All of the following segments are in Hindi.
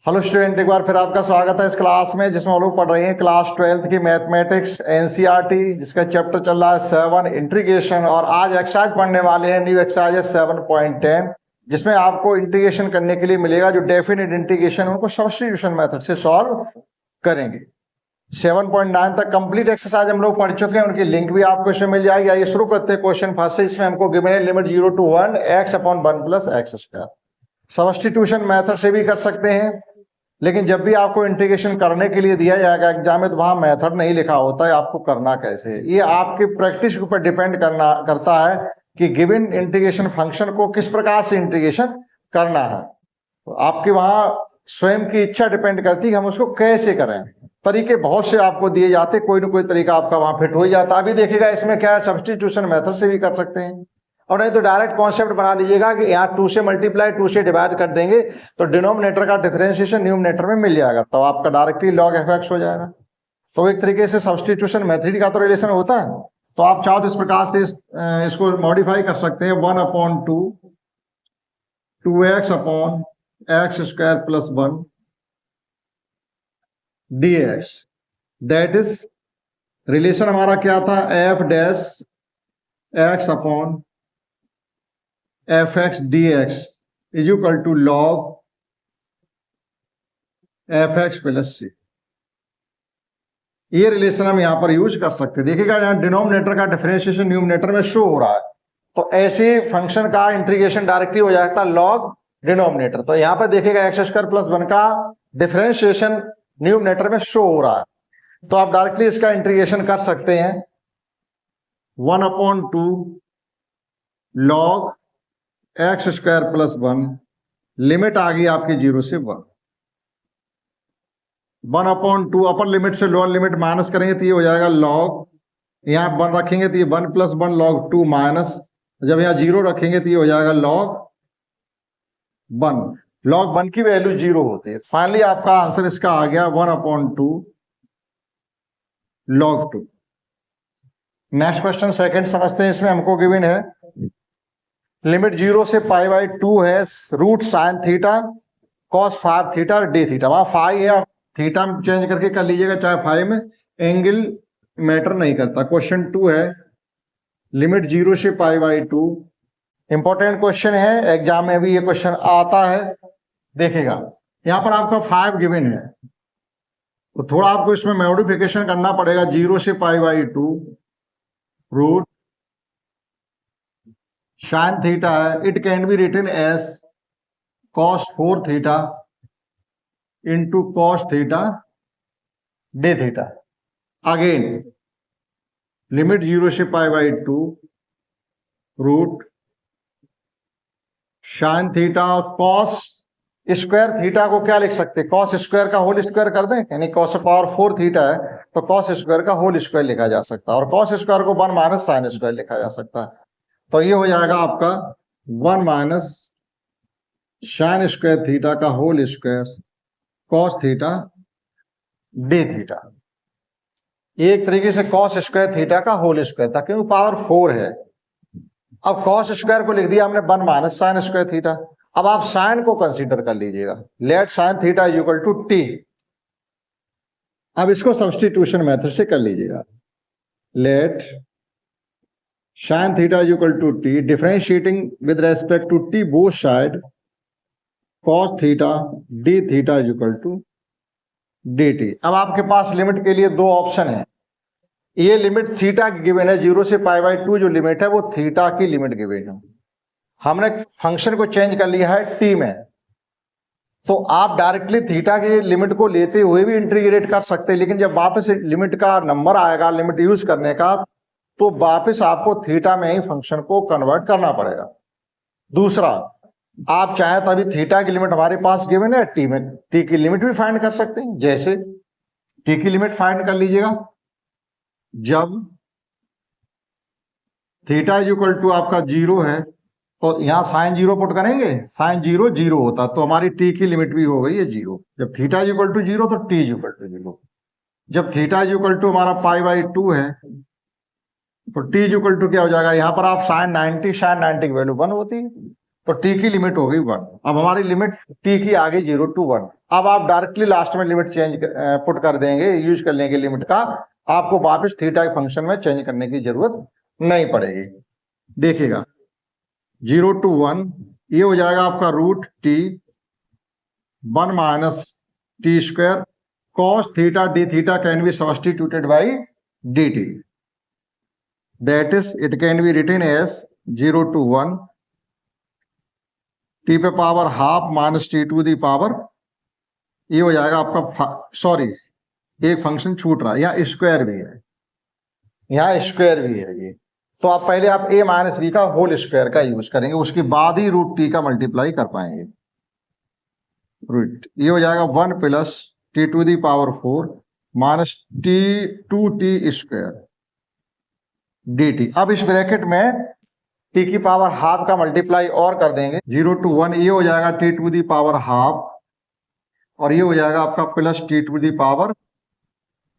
हेलो स्टूडेंट, एक बार फिर आपका स्वागत है इस क्लास में जिसमें हम लोग पढ़ रहे हैं क्लास 12th की मैथमेटिक्स एनसीईआरटी, जिसका चैप्टर चल रहा है 7 इंटीग्रेशन। और आज एक्सरसाइज पढ़ने वाले हैं, न्यू एक्सरसाइज है 7.10, जिसमें आपको इंटीग्रेशन करने के लिए मिलेगा जो डेफिनेट इंटीग्रेशन, उनको सब्स्टिट्यूशन मेथड से सॉल्व करेंगे। 7.9 तक कंप्लीट एक्सरसाइज हम लोग पढ़ चुके हैं, उनकी लिंक भी आपको इसमें मिल जाएगी। आइए शुरू करते हैं क्वेश्चन फर्स्ट से। इसमें हमको गिवन है limit 0 to 1 x upon 1 plus x square. Substitution method से भी कर सकते हैं, लेकिन जब भी आपको इंटीग्रेशन करने के लिए दिया जाएगा एग्जाम में तो वहां मेथड नहीं लिखा होता है आपको करना कैसे। ये आपकी प्रैक्टिस के ऊपर डिपेंड करता है कि गिवन इंटीग्रेशन फंक्शन को किस प्रकार से इंटीग्रेशन करना है। तो आपकी वहां स्वयं की इच्छा डिपेंड करती है कि हम उसको कैसे करें। तरीके बहुत से आपको दिए जाते, कोई ना कोई तरीका आपका वहां फिट हो जाता। अभी देखिएगा इसमें क्या है, सब्स्टिट्यूशन मेथड से भी कर सकते हैं, और नहीं तो डायरेक्ट कॉन्सेप्ट बना लीजिएगा कि यहाँ 2 से मल्टीप्लाई 2 से डिवाइड कर देंगे तो डिनोमिनेटर का डिफरेंशिएशन न्यूमरेटर में मिल जाएगा, तो आपका डायरेक्टली लॉग एफ एक्स हो जाएगा। तो एक तरीके से सब्स्टिट्यूशन मेथड का तो रिलेशन होता है। तो आप चाहो तो इस प्रकार से इसको मॉडिफाई कर सकते हैं। 1/2 2x upon x square plus 1 dx, that is relation हमारा क्या था, f dash x upon f x d x is equal to log f x plus c. ये रिलेशन हम यहां पर यूज कर सकते हैं। देखिएगा यहां डिनोमिनेटर का डिफरेंशिएशन न्यूमरेटर में शो हो रहा है, तो ऐसे फंक्शन का इंटीग्रेशन डायरेक्टली हो जाता है लॉग डिनोमिनेटर। तो यहां पर देखिएगा एक्स स्क्वायर प्लस 1 का डिफरेंशिएशन न्यूमरेटर में शो हो रहा है, तो आप डायरेक्टली इसका इंटीग्रेशन कर सकते हैं। 1/2 log x square plus 1, limit आ गई आपकी 0 से 1। 1/2 अपर लिमिट से लोअर लिमिट माइनस करेंगे तो ये हो जाएगा लॉग, यहाँ 1 रखेंगे तो ये 1 + 1 log 2 माइनस, जब यहाँ 0 रखेंगे तो ये हो जाएगा log 1। log 1 की वैल्यू 0 होती है। फाइनली आपका आंसर इसका आ गया 1/2 log 2। नेक्स्ट क्वेश्चन सेकंड समझते हैं। इसमें हमको गिवन है लिमिट 0 से π/2 है root sine theta cos 5 theta और d थीटा। वहां फाइ है, थीटा में चेंज करके कर लीजिएगा, चाहे फाइ में एंगल मैटर नहीं करता। क्वेश्चन 2 है लिमिट 0 से π/2। इंपॉर्टेंट क्वेश्चन है, एग्जाम में भी ये क्वेश्चन आता है। देखिएगा यहां पर आपका 5 गिवन है, तो थोड़ा आपको इसमें मॉडिफिकेशन करना पड़ेगा। 0 से π/2 रूट साइन थीटा है, it can be written as cos 4 theta into cos theta d theta. Again limit 0 से π/2 रूट साइन थीटा और cos स्क्वायर थीटा को क्या लिख सकते हैं, cos स्क्वायर का होल स्क्वायर कर दें, यानी cos पावर 4 थीटा है तो cos स्क्वायर का होल स्क्वायर लिखा जा सकता है, और cos स्क्वायर को 1 माइनस साइन स्क्वायर लिखा जा सकता है। तो ये हो जाएगा आपका 1 माइनस साइन स्क्वायर थीटा का whole square cos theta d theta. एक तरीके से cos स्क्वायर थीटा का होल स्क्वायर था, क्योंकि पावर 4 है। अब cos स्क्वायर को लिख दिया हमने 1 माइनस साइन स्क्वायर थीटा। अब आप साइन को कंसीडर कर लीजिएगा, let sine theta is equal to t. अब इसको सब्स्टिट्यूशन मेथड से कर लीजिएगा। Let sine theta is equal to t, differentiating with respect to t both side cos theta d theta is equal to dt। अब आपके पास लिमिट के लिए दो ऑप्शन है। ये लिमिट थीटा की गिवन है, 0 से π/2 जो लिमिट है वो थीटा की लिमिट गिवन है। हमने फंक्शन को चेंज कर लिया है t में, तो आप डायरेक्टली थीटा की लिमिट को लेते हुए भी इंटीग्रेट कर सकते हैं, लेकिन जब वापस लिमिट का नंबर आएगा लिमिट यूज करने का, तो वापस आपको थीटा में ही फंक्शन को कन्वर्ट करना पड़ेगा। दूसरा, आप चाहे तो अभी थीटा की लिमिट हमारे पास गिवन है, टी में टी की लिमिट भी फाइंड कर सकते हैं। जैसे टी की लिमिट फाइंड कर लीजिएगा, जब थीटा इज इक्वल टू आपका 0 है तो यहां साइन 0 पुट करेंगे, साइन 0 0 होता, तो हमारी टी की लिमिट भी हो गई है 0। जब थीटा इज इक्वल टू 0 तो टी इज इक्वल टू 0। जब थीटा इज इक्वल टू हमारा π/2 है तो टी इज इक्वल टू क्या हो जाएगा, यहां पर आप साइन 90 की वैल्यू 1 होती है, तो टी की लिमिट हो गई 1। अब हमारी लिमिट टी की आ गई 0 to 1। अब आप डायरेक्टली लास्ट में लिमिट चेंज पुट कर देंगे, यूज कर लेंगे लिमिट का, आपको वापस थीटा के फंक्शन में चेंज करने की जरूरत नहीं पड़ेगी। देखिएगा 0 to 1 ये हो जाएगा आपका root t 1 minus t square cos theta d theta can be substituted by dt. That is, it can be written as 0 to 1 t पे power half minus t to the power, ये हो जाएगा आपका, सॉरी एक फंक्शन छूट रहा है, यहाँ स्क्वायर भी है, यहाँ स्क्वायर भी है ये, तो आप पहले आप a माइनस बी का होल स्क्वायर का यूज करेंगे, उसके बाद ही रूट टी का मल्टीप्लाई कर पाएंगे। रूट ये हो जाएगा 1 plus t to the power 4 minus t to t square d t. अब इस ब्रैकेट में टी की पावर हाफ का मल्टीप्लाई और कर देंगे, 0 to 1 ये हो जाएगा t to the power half, और ये हो जाएगा आपका plus t to the power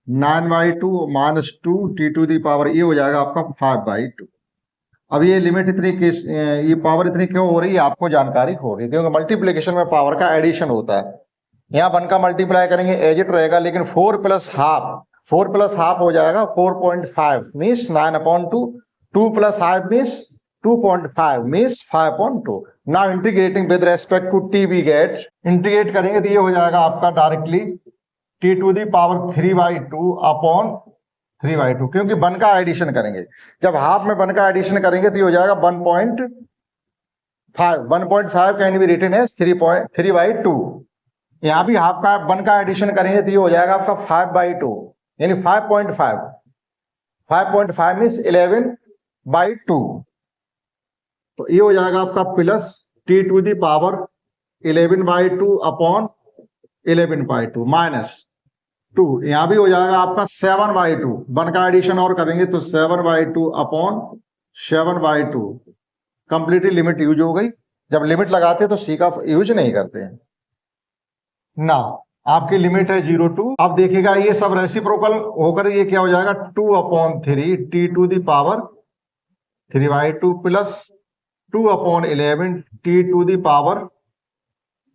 9/2 minus 2 t to the power, ये हो जाएगा आपका 5/2। अब ये लिमिट इतनी ये पावर इतनी क्यों हो रही है आपको जानकारी होगी, क्योंकि मल्टीप्लीकेशन में पावर का एडिशन होता है। यहाँ 1 का मल्टीप्लाई करेंगे एज इट रहेगा, लेकिन 4 प्लस हाफ हो जाएगा 4.5 means 9/2, 2 plus half means 2.5 means 5/2। Now integrating with respect to t we get, integrate करेंगे तो ये हो जाएगा आपका directly t to the power 3/2 upon 3/2, क्योंकि 1 का एडिशन करेंगे, जब हाफ में 1 का एडिशन करेंगे तो ये हो जाएगा 1.5 कैन बी रिटन एज 3/2। यहाँ भी हाफ का 1 का एडिशन करेंगे तो ये हो जाएगा आपका 5/2, यानी 5.5 मीन्स 11/2, तो ये हो जाएगा आपका plus t to the power 11/2 upon 11/2 minus 2, यहाँ भी हो जाएगा आपका 7/2, 1 का एडिशन और करेंगे तो 7/2 अपॉन 7/2। कंप्लीटली लिमिट यूज हो गई, जब लिमिट लगाते तो सी का यूज नहीं करते हैं ना। आपकी लिमिट है 0 to, अब देखिएगा ये सब रेसिप्रोकल होकर ये क्या हो जाएगा 2/3 t to the power 3/2 plus 2/11 t to the power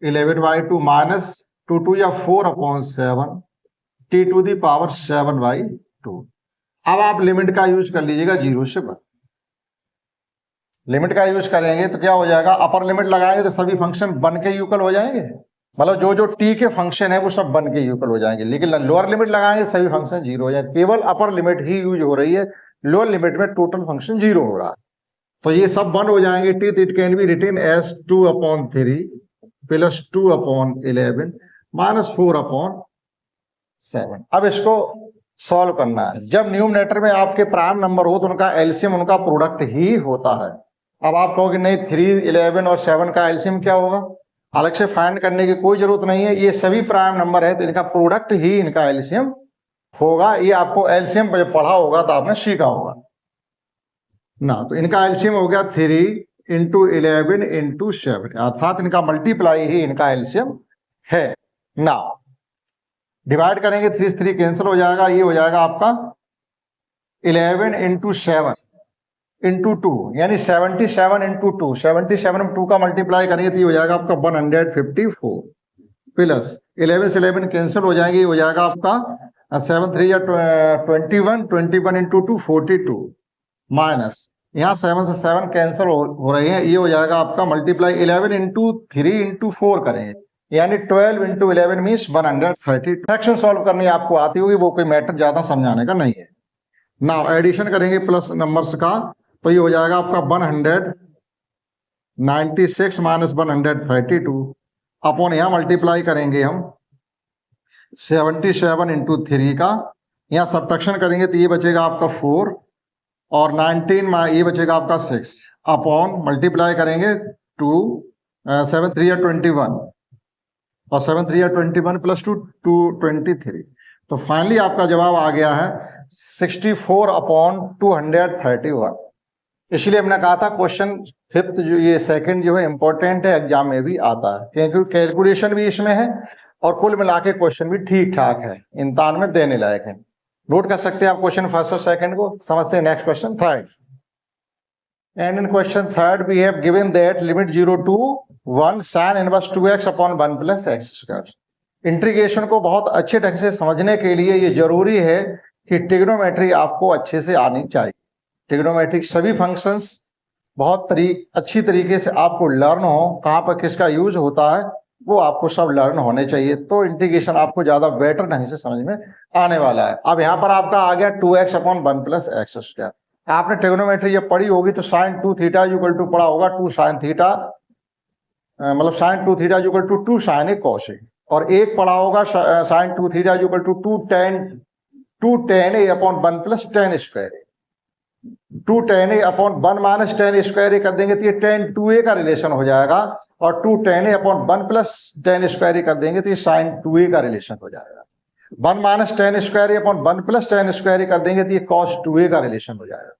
11/2 minus 2 या 4/7 टी टू दी पावर 7/2। अब आप लिमिट का यूज कर लीजिएगा 0 से 1। लिमिट का यूज करेंगे तो क्या हो जाएगा, अपर लिमिट लगाएंगे तो सभी फंक्शन 1 के इक्वल हो जाएंगे, मतलब जो टी के फंक्शन है वो सब 1 के इक्वल हो जाएंगे, लेकिन लोअर लिमिट लगाएंगे सभी फंक्शन 0 हो जाएंगे, केवल अपर लिमिट ही यूज हो रही है, लोअर लिमिट में टोटल फंक्शन 0 हो रहा है, तो ये सब 1 हो जाएंगे। T it can be written as 2/3 plus 2/11 minus 4/7। अब इसको सॉल्व करना है, जब न्यूमरेटर में आपके प्राइम नंबर हो तो उनका एलसीएम उनका प्रोडक्ट ही होता है। अब आप कहोगे नहीं 3, 11 और 7 का एलसीएम क्या होगा, अलग से फाइंड करने की कोई जरूरत नहीं है, ये सभी प्राइम नंबर है तो इनका प्रोडक्ट ही इनका एलसीएम होगा। ये आपको एलसीएम जब पढ़ा होगा तो आपने सीखा होगा ना। तो इनका एलसीएम हो गया 3 × 11 × 7, अर्थात इनका मल्टीप्लाई ही इनका एलसीएम है ना। डिवाइड करेंगे 3 से 3 कैंसिल हो जाएगा, ये हो जाएगा आपका 11 × 7 × 2 यानी 77 × 2, 77 में 2 का मल्टीप्लाई करेंगे तो ये हो जाएगा आपका 154 प्लस 11 से 11 कैंसिल हो जाएंगे, ये हो जाएगा आपका 7 3 या 21, 21 × 2 42 माइनस यहाँ 7 से 7 कैंसिल हो रहे हैं, ये हो जाएगा आपका मल्टीप्लाई 11 × 3 × 4 करेंगे, यानी 12 × 11 मीन्स 130। फ्रैक्शन सॉल्व करनी आपको आती होगी, वो कोई मैटर ज्यादा समझाने का नहीं है। नाउ एडिशन करेंगे प्लस नंबर्स का तो ये हो जाएगा आपका 196 माइनस 132 अपॉन यहाँ मल्टीप्लाई करेंगे हम 77 × 3 का, यहाँ सब्ट्रैक्शन करेंगे तो ये बचेगा आपका 4 और 19 ये बचेगा आपका 6 अपॉन मल्टीप्लाई करेंगे 2 7 3 या 21 और 7 3 या 21 प्लस 2 23, तो फाइनली आपका जवाब आ गया है 64/231। इसलिए हमने कहा था क्वेश्चन 5th जो ये सेकंड जो है इंपॉर्टेंट है, एग्जाम में भी आता है, क्योंकि कैलकुलेशन भी इसमें है और कुल मिला के क्वेश्चन भी ठीक ठाक है, इम्तिहान में देने लायक है। नोट कर सकते हैं आप क्वेश्चन 1st और 2nd को। समझते हैं next question 3rd। And in question third, we have given that limit 0 to 1 sin inverse 2x upon 1 plus x square. Integration को बहुत अच्छे ढंग से समझने के लिए ये जरूरी है कि ट्रिग्नोमेट्री आपको अच्छे से आनी चाहिए। ट्रिग्नोमेट्रिक सभी फंक्शंस बहुत अच्छी तरीके से आपको लर्न हो, कहाँ पर किसका यूज होता है वो आपको सब लर्न होने चाहिए, तो इंटीग्रेशन आपको ज्यादा बेटर ढंग से समझ में आने वाला है। अब यहाँ पर आपका आ गया 2x upon 1 plus x square. आपने ट्रिग्नोमेट्री जब पढ़ी होगी तो साइन 2 थीटा इक्वल टू पढ़ा होगा 2 साइन थीटा, मतलब sine 2 theta equal to 2 sine A cos A, और एक पढ़ा होगा sine 2 theta equal to 2 tan A upon 1 plus tan square A. 2 tan A upon 1 minus tan square A कर देंगे तो ये tan 2a का रिलेशन हो जाएगा, और 2 tan A upon 1 plus tan square A कर देंगे तो ये साइन 2a का रिलेशन हो जाएगा। 1 minus tan square A upon 1 plus tan square A कर देंगे तो ये cos 2a का रिलेशन हो जाएगा।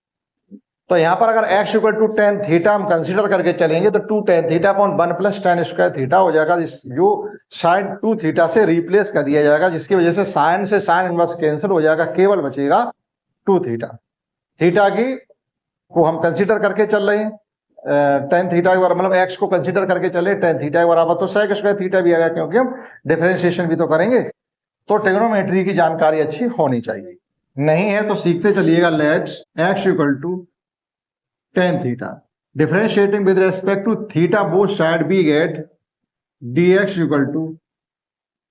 तो यहाँ पर अगर x equal to tan theta हम कंसीडर करके चलेंगे तो 2 tan theta upon 1 plus tan square theta हो जाएगा, जो साइन 2 थीटा से रिप्लेस कर दिया जाएगा, जिसकी वजह से साइन से साइन इनवर्स कैंसिल हो जाएगा, केवल बचेगा 2 थीटा। थीटा की को हम कंसीडर करके चल रहे हैं, tan थीटा के बराबर, मतलब x को कंसीडर करके चले tan थीटा के बराबर, तो sec स्क्वायर थीटा भी आएगा, क्योंकि हम डिफरेंशिएशन भी तो करेंगे। तो ट्रिग्नोमेट्री की जानकारी अच्छी होनी चाहिए, नहीं है तो सीखते चलिएगा। Let's x equal to tan theta differentiating with respect to theta both side we get dx equal to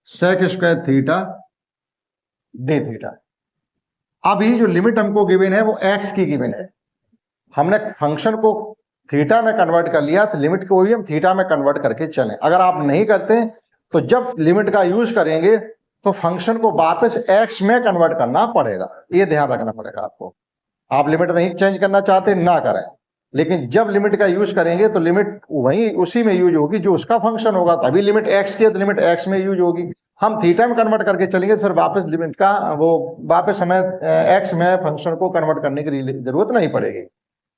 sec square theta d theta। अभी जो लिमिट हमको गिवन है वो x की गिवन है, हमने फंक्शन को थीटा में कन्वर्ट कर लिया, तो लिमिट को भी हम थीटा में कन्वर्ट करके चलें। अगर आप नहीं करते तो जब लिमिट का यूज करेंगे तो फंक्शन को वापस x में कन्वर्ट करना पड़ेगा, ये ध्यान रखना पड़ेगा आपको। आप लिमिट नहीं चेंज करना चाहते ना करें, लेकिन जब लिमिट का यूज करेंगे तो लिमिट वही उसी में यूज होगी जो उसका फंक्शन होगा, तभी लिमिट x की है तो लिमिट x में यूज होगी। हम थीटा में कन्वर्ट करके चलेंगे तो फिर वापस लिमिट का वो वापस हमें x में फंक्शन को कन्वर्ट करने की जरूरत नहीं पड़ेगी।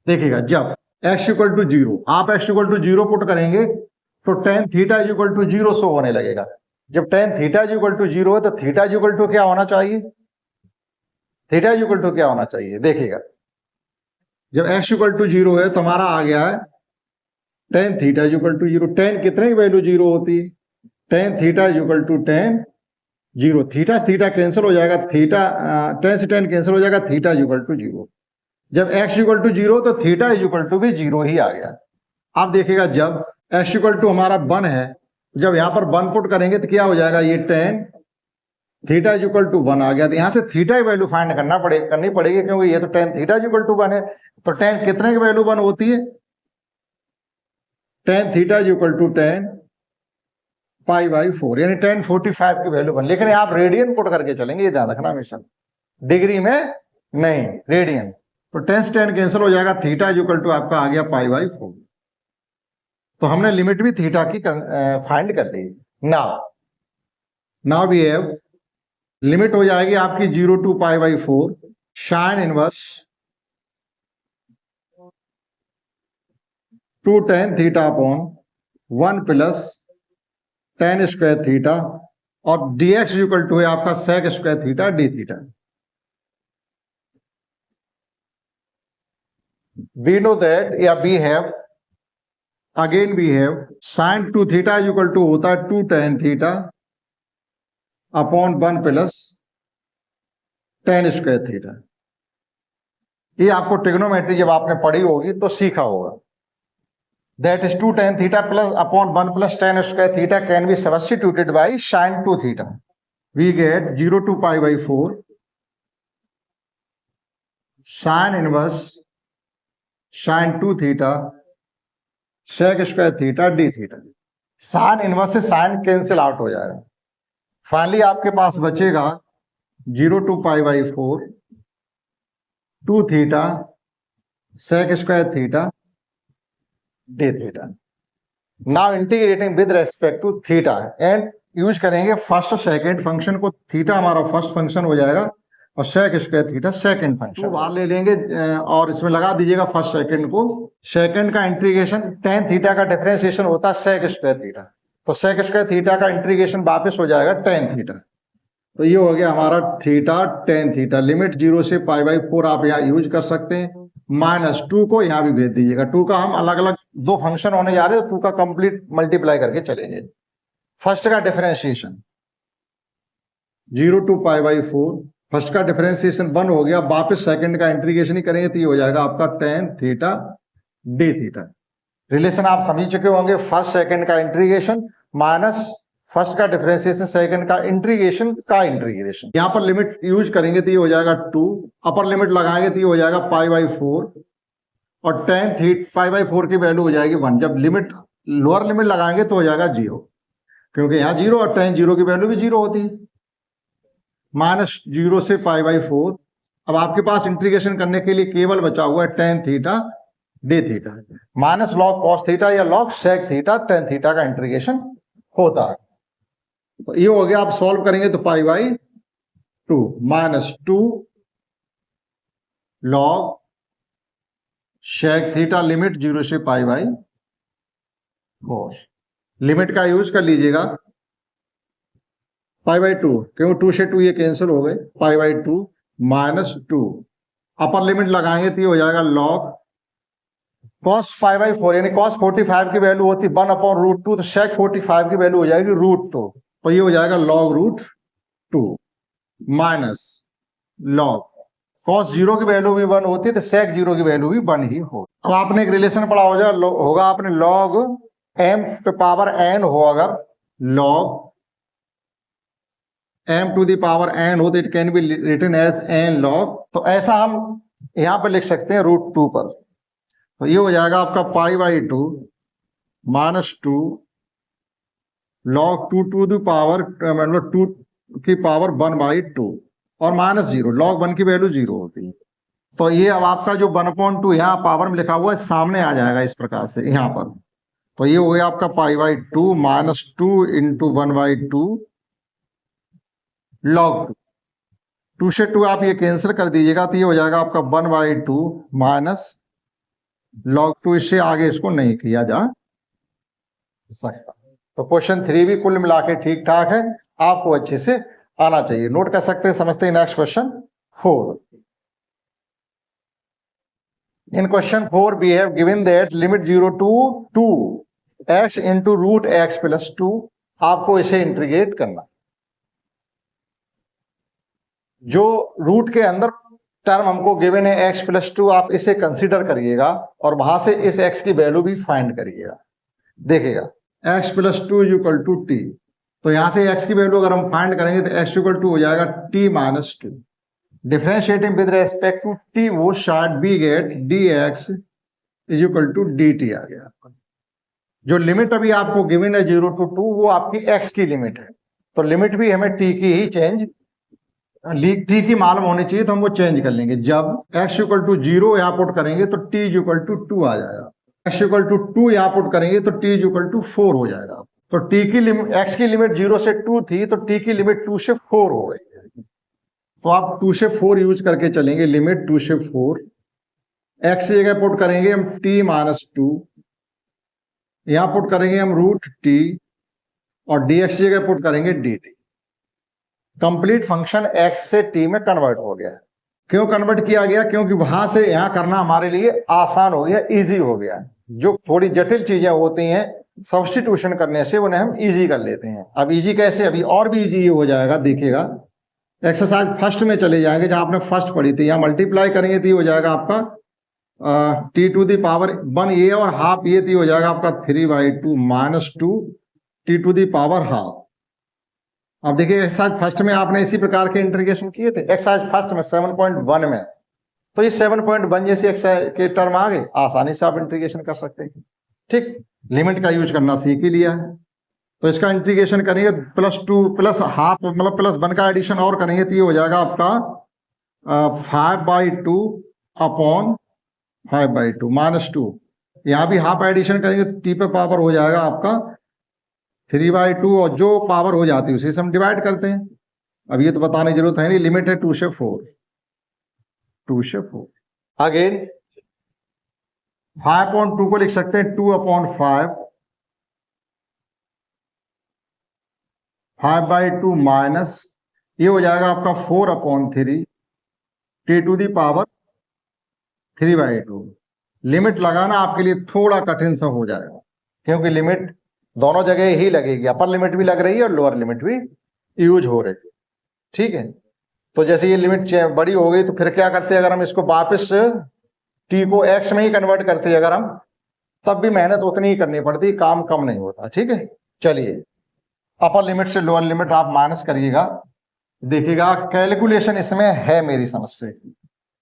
देखिएगा जब x इक्वल टू 0 आप x इक्वल टू 0 पुट करेंगे तो tan theta equal to 0 show होने लगेगा। जब tan थीटा इक्वल टू 0 है तो थीटा इक्वल टू क्या होना चाहिए, थीटा इक्वल टू क्या होना चाहिए, देखिएगा जब x इक्वल टू 0 है तो हमारा आ गया है tan theta equal to 0। tan कितने की वैल्यू 0 होती है, tan theta equal to tan 0, theta से थीटा कैंसिल हो जाएगा, थीटा tan से tan कैंसिल हो जाएगा, थीटा इक्वल टू 0। जब x इक्वल टू 0 तो थीटा इक्वल टू भी 0 ही आ गया। अब देखिएगा जब x इक्वल टू हमारा 1 है, जब यहाँ पर 1 पुट करेंगे तो क्या हो जाएगा, ये tan थीटा इक्वल टू 1 आ गया। तो यहाँ से थीटा की वैल्यू फाइंड करनी पड़ेगी, क्योंकि ये तो tan थीटा इक्वल टू 1 है, तो tan कितने की वैल्यू 1 होती है, tan theta equal to tan pi by 4, यानी tan 45 की वैल्यू 1। लेकिन आप रेडियन पुट करके चलेंगे, ये ध्यान रखना हमेशा, डिग्री में नहीं, रेडियन। तो tan से tan कैंसिल हो जाएगा, थीटा इक्वल टू आपका आ गया पाई बाई 4। तो हमने लिमिट भी थीटा की फाइंड कर ली। नाउ वी हैव लिमिट हो जाएगी आपकी 0 to pi by 4 sine inverse 2 tan theta upon 1 plus tan square theta, और dx इक्वल टू है आपका sec square theta d theta. we know that we have sin 2 theta equal to होता है 2 tan theta upon 1 plus tan square theta. ये आपको ट्रिग्नोमेट्री जब आपने पढ़ी होगी तो सीखा होगा। That is 2 tan theta plus upon 1 plus tan square theta can be substituted by sin 2 theta. We get 0 to pi by 4 sine inverse sin 2 theta sec square theta d theta. Sine inverse से साइन कैंसिल आउट हो जाएगा, फाइनली आपके पास बचेगा 0 to pi by 4 2 theta sec square theta d theta. Now integrating with respect to theta and use करेंगे फर्स्ट और सेकंड फंक्शन को। थीटा हमारा फर्स्ट फंक्शन हो जाएगा और sec square theta second function. तो बाहर ले लेंगे और इसमें लगा दीजिएगा फर्स्ट सेकंड को। सेकंड का इंटीग्रेशन tan थीटा का डिफरेंशिएशन होता है sec स्क्वायर थीटा, तो sec स्क्वायर थीटा का इंटीग्रेशन वापस हो जाएगा tan थीटा। तो ये हो गया हमारा थीटा tan थीटा। लिमिट 0 से पाई बाई 4 आप यहाँ यूज कर सकते हैं, माइनस 2 को यहां भी भेज दीजिएगा। 2 का हम अलग अलग दो फंक्शन होने जा रहे हैं, 2 का कंप्लीट मल्टीप्लाई करके चलेंगे। फर्स्ट का डिफरेंशिएशन 0 to π/4, फर्स्ट का डिफरेंशिएशन 1 हो गया, वापस सेकंड का इंटीग्रेशन ही करेंगे तो ये हो जाएगा आपका tan theta D theta. Relation आप समझ चुके होंगे, फर्स्ट सेकंड का इंटीग्रेशन माइनस फर्स्ट का डिफरेंशिएशन सेकंड का इंटीग्रेशन का इंटीग्रेशन। यहां पर लिमिट यूज करेंगे तो ये हो जाएगा 2, अपर लिमिट लगाएंगे तो ये हो जाएगा π/4 और tan थीटा π/4 की वैल्यू हो जाएगी 1। जब लिमिट लोअर लिमिट लगाएंगे तो हो जाएगा 0, क्योंकि यहाँ 0 और tan 0 की वैल्यू भी 0 होती है। -0 से π/4। अब आपके पास इंटीग्रेशन करने के लिए केवल बचा हुआ है tan theta D theta, minus log cos theta या log sec theta tan theta का इंटीग्रेशन होता है। तो ये हो गया, आप सॉल्व करेंगे तो π/2 -2 log sec थीटा लिमिट 0 से π/4। लिमिट का यूज कर लीजिएगा π/2, क्यों 2 से 2 ये कैंसिल हो गए, π/2 -2 अपर लिमिट लगाएंगे तो ये हो जाएगा log cos π/4, यानी cos 45 की वैल्यू होती 1/√2, तो sec 45 की वैल्यू हो जाएगी √2, तो ये हो जाएगा log √2 माइनस log cos 0 की वैल्यू भी 1 होती है तो sec 0 की वैल्यू भी 1 ही हो। अब आपने एक रिलेशन पढ़ा होगा आपने, log m पे पावर n हो, अगर log m to the power n हो तो it can be written as n log, तो ऐसा हम यहां पर लिख सकते हैं √2 पर। तो ये हो जाएगा आपका π/2 -2 log 2 टू द पावर मतलब 2 की पावर 1/2 और -0, log 1 की वैल्यू 0 होती है। तो ये अब आपका जो 1/2 यहाँ पावर में लिखा हुआ है सामने आ जाएगा इस प्रकार से यहाँ पर। तो ये हो गया आपका π/2 -2 × 1/2 log 2 से 2 आप ये कैंसिल कर दीजिएगा तो ये हो जाएगा आपका 1/2 माइनस log 2, इससे आगे इसको नहीं किया जा सकता। तो क्वेश्चन 3 भी कुल मिला के ठीक ठाक है, आपको अच्छे से आना चाहिए, नोट कर सकते हैं, समझते हैं। Next question 4। In question 4 we have given that limit 0 to 2x into √x + 2, आपको इसे इंटीग्रेट करना। जो रूट के अंदर टर्म हमको गिवन है x + 2, आप इसे कंसीडर करिएगा और वहां से इस x की वैल्यू भी फाइंड करिएगा। देखिएगा x + 2 = t, तो यहां से x की वैल्यू अगर हम फाइंड करेंगे तो x = हो जाएगा t - 2। Differentiating with respect to t, वो short be get dx = dt आ गया। जो लिमिट अभी आपको गिवन है 0 to 2, वो आपकी x की लिमिट है, तो लिमिट भी हमें t की ही चेंज टी की मालूम होनी चाहिए, तो हम वो चेंज कर लेंगे। जब x = 0 यहाँ पुट करेंगे तो t = 2 आ जाएगा, x = 2 यहाँ पुट करेंगे तो t = 4 हो जाएगा। तो t की लिमिट, x की लिमिट 0 से 2 थी तो t की लिमिट 2 से 4 हो गई। तो आप 2 से 4 यूज करके चलेंगे, लिमिट 2 से 4, x की जगह पुट करेंगे हम t - 2, यहाँ पुट करेंगे हम √t और dx की जगह पुट करेंगे dt। कंप्लीट फंक्शन x से t में कन्वर्ट हो गया। क्यों कन्वर्ट किया गया? क्योंकि वहां से यहां करना हमारे लिए आसान हो गया, इजी हो गया। जो थोड़ी जटिल चीजें होती हैं सब्स्टिट्यूशन करने से उन्हें हम इजी कर लेते हैं। अब इजी कैसे? अभी और भी इजी हो जाएगा, देखिएगा। एक्सरसाइज फर्स्ट में चले जाएंगे जहां आपने फर्स्ट पढ़ी थी, यहां मल्टीप्लाई करेंगे तो हो जाएगा आपका t⁻1 ये और हाफ ये तो हो जाएगा आपका 3/2 -2 t⁻½ अब देखिए एक्सरसाइज फर्स्ट में आपने इसी प्रकार के इंटीग्रेशन किए थे, एक्सरसाइज फर्स्ट में 7.1 में। तो ये 7.1 जैसे एक्सरसाइज के टर्म आ गए, आसानी से आप इंटीग्रेशन कर सकते हैं। ठीक, लिमिट का यूज करना सीख ही लिया है। तो इसका इंटीग्रेशन करेंगे +2 +½ मतलब +1 का एडिशन और करेंगे तो ये हो जाएगा आपका 5/2 अपॉन 5/2 -2। यहाँ भी हाफ एडिशन करेंगे तो t पे पावर हो जाएगा आपका 3/2 और जो पावर हो जाती है उसी से हम डिवाइड करते हैं। अब ये तो बताने की जरूरत है नहीं, लिमिट है 2 से 4। अगेन 5/2 को लिख सकते हैं 2/5, 5/2 माइनस ये हो जाएगा आपका 4/3 t⁻⁻⁴ 3/2। लिमिट लगाना आपके लिए थोड़ा कठिन सा हो जाएगा, क्योंकि लिमिट दोनों जगह ही लगेगी, अपर लिमिट भी लग रही है और लोअर लिमिट भी यूज हो रही है। ठीक है, तो जैसे ये लिमिट बड़ी हो गई तो फिर क्या करते हैं, अगर हम इसको वापस टी को एक्स में ही कन्वर्ट करते हैं अगर हम, तब भी मेहनत उतनी ही करनी पड़ती, काम कम नहीं होता। ठीक है, चलिए अपर लिमिट से लोअर लिमिट आप माइनस करिएगा, देखिएगा कैलकुलेशन इसमें है मेरी समझ से,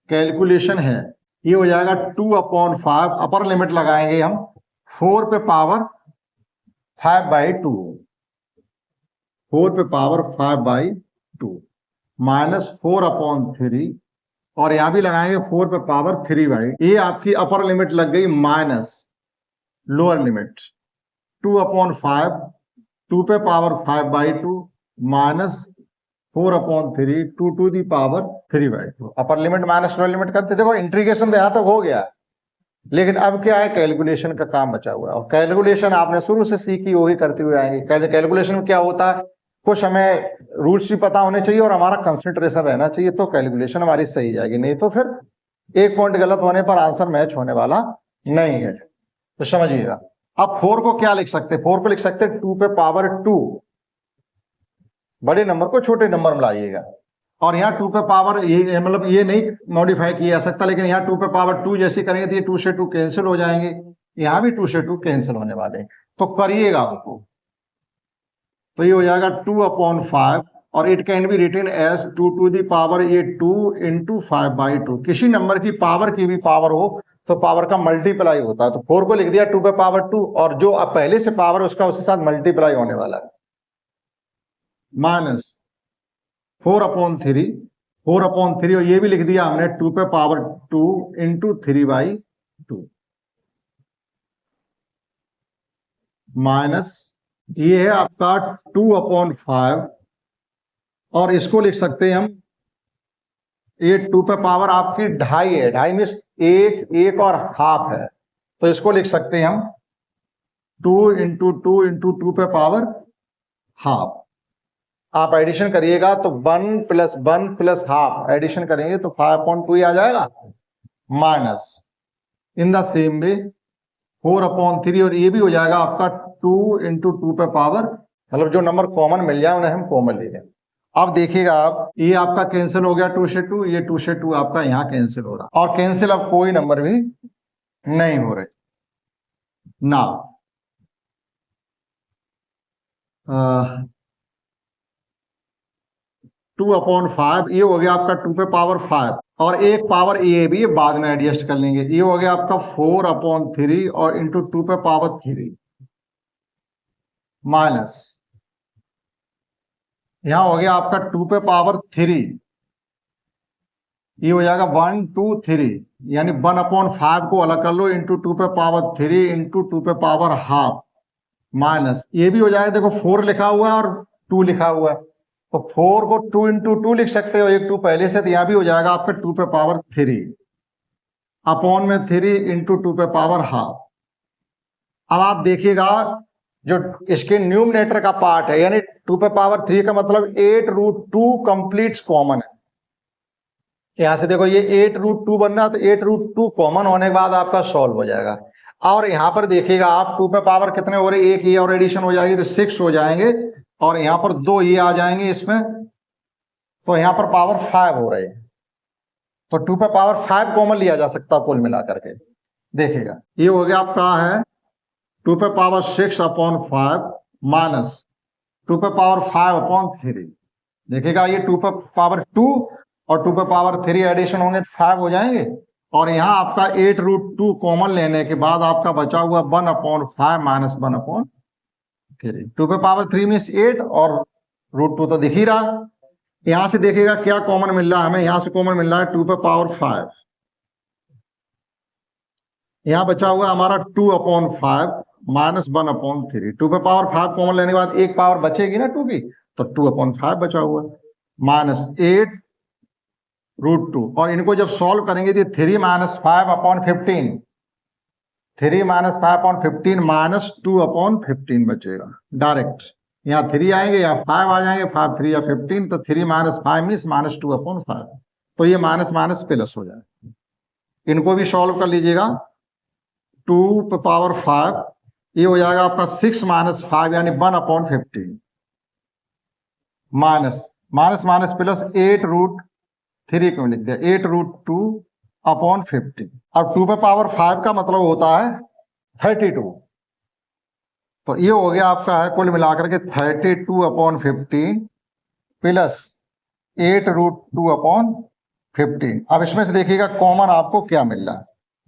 कैलकुलेशन है, ये हो जाएगा 2/5, अपर लिमिट लगाएंगे हम 4 पे पावर 5/2, 4 पे पावर 5/2 माइनस 4/3, और यहां भी लगाएंगे 4 पे पावर 3/, ये आपकी अपर लिमिट लग गई माइनस लोअर लिमिट 2/5, 2 पे पावर 5/2 minus 4/3, 2 to the power 3/2। Upper limit minus lower limit करते, देखो इंटीग्रेशन तो यहां तक हो गया, लेकिन अब क्या है, कैलकुलेशन का काम बचा हुआ है। और कैलकुलेशन आपने शुरू से सीखी वही करते हुए आएंगे। कैलकुलेशन में क्या होता है, कुछ हमें रूल्स भी पता होने चाहिए और हमारा कंसंट्रेशन रहना चाहिए, तो कैलकुलेशन हमारी सही जाएगी, नहीं तो फिर एक पॉइंट गलत होने पर आंसर मैच होने वाला नहीं है। तो समझिएगा, अब 4 को क्या लिख सकते हैं, 4 को लिख सकते हैं 2 पे पावर 2, बड़े नंबर को छोटे नंबर में लाइएगा, और यहाँ 2 पे पावर ये मतलब ये नहीं मॉडिफाई किया जा सकता, लेकिन यहाँ 2 पे पावर 2 जैसे करेंगे तो ये 2 से 2 कैंसिल हो जाएंगे, यहाँ भी 2 से 2 कैंसिल होने वाले हैं, तो करिएगा उनको, तो ये हो जाएगा 2/5, और it can be written as 2 to the power ये 2 इंटू 5/2। किसी नंबर की पावर की भी पावर हो तो पावर का मल्टीप्लाई होता है, तो 4 को लिख दिया 2 पे पावर 2, और जो अब पहले से पावर उसका उसके साथ मल्टीप्लाई होने वाला है, माइनस 4/3, 4/3, और ये भी लिख दिया हमने 2 पे पावर 2 इंटू 3/2 माइनस ये है आपका 2/5, और इसको लिख सकते हैं हम, ये 2 पे पावर आपकी 2.5 है, 2.5 मीन्स एक और हाफ है, तो इसको लिख सकते हैं हम 2 इंटू 2 इंटू 2 पे पावर हाफ। आप एडिशन करिएगा तो 1 प्लस 1 प्लस हाफ एडिशन करेंगे तो 5/2 ही आ जाएगा, minus in the same way 4/3, और ये भी हो जाएगा आपका 2 इंटू 2 पे पावर, मतलब जो नंबर कॉमन मिल जाए उन्हें हम कॉमन ले लें। अब देखिएगा आप, ये आपका कैंसिल हो गया 2 से 2, ये 2 से 2 आपका यहाँ कैंसिल हो रहा, और कैंसिल अब कोई नंबर भी नहीं हो रहे ना। 2/5 ये हो गया आपका 2 पे पावर 5, और एक पावर ये भी बाद में एडजस्ट कर लेंगे, ये हो गया आपका 4/3 और इंटू 2 पे पावर 3 माइनस यहां हो गया आपका 2 पे पावर 3, ये हो जाएगा 1 2 3, यानी 1/5 को अलग कर लो, इंटू 2 पे पावर 3 इंटू 2 पे पावर हाफ, माइनस ये भी हो जाएगा, देखो 4 लिखा हुआ है और 2 लिखा हुआ है, तो 4 को 2 इंटू 2 लिख सकते हो, एक 2 पहले से, तो यहां भी हो जाएगा आपका 2 पे पावर 3 अपॉन में 3 इंटू 2 पे पावर हाफ। अब आप देखिएगा जो इसके न्यूमरेटर का पार्ट है, यानी 2 पे पावर 3 का मतलब 8√2 कंप्लीट कॉमन है, यहां से देखो ये 8√2 बन रहा है, तो 8√2 कॉमन होने के बाद आपका सॉल्व हो जाएगा। और यहां पर देखिएगा आप 2 पे पावर कितने हो रहे, एक ये और एडिशन हो जाएगी तो 6 हो जाएंगे, और यहां पर 2 ये आ जाएंगे इसमें, तो यहां पर पावर 5 हो रहे हैं, तो 2 पे पावर 5 कॉमन लिया जा सकता है कुल मिलाकर के। देखिएगा ये हो गया आपका है 2 पे पावर 6/5 माइनस 2 पे पावर 5/3। देखिएगा ये 2 पे पावर 2 और 2 पे पावर 3 एडिशन होंगे तो 5 हो जाएंगे, और यहाँ आपका 8√2 कॉमन लेने के बाद आपका बचा हुआ 1/5 माइनस 1/3। 2 पे पावर 3 मीन्स 8 और √2 तो दिख ही रहा। यहां से देखिएगा क्या कॉमन मिल रहा है हमें, यहां से कॉमन मिल रहा है 2 पे पावर 5, यहां बचा हुआ हमारा 2/5 माइनस 1/3। 2 पे पावर 5 कॉमन लेने के बाद एक पावर बचेगी ना 2 की, तो 2/5 बचा हुआ माइनस 8√2, और इनको जब सॉल्व करेंगे तो 3 माइनस 5/15, 3 माइनस 5/15 माइनस 2/15 बचेगा। डायरेक्ट यहाँ 3 आएंगे या 5 आ जाएंगे, 5 3 या 15, तो 3 माइनस 5 मीन्स माइनस 2/5, तो ये माइनस माइनस प्लस हो जाए। इनको भी सॉल्व कर लीजिएगा। 2⁵, ये हो जाएगा आपका 6 - 5 यानी 1/15 माइनस माइनस माइनस प्लस 8√3 क्यों लिख दिया, 8√2/50। अब 2⁵ का मतलब होता है 32, तो ये हो गया आपका है कुल मिलाकर के 32/15 प्लस 8√2/15। अब इसमें से देखिएगा कॉमन आपको क्या मिल रहा है,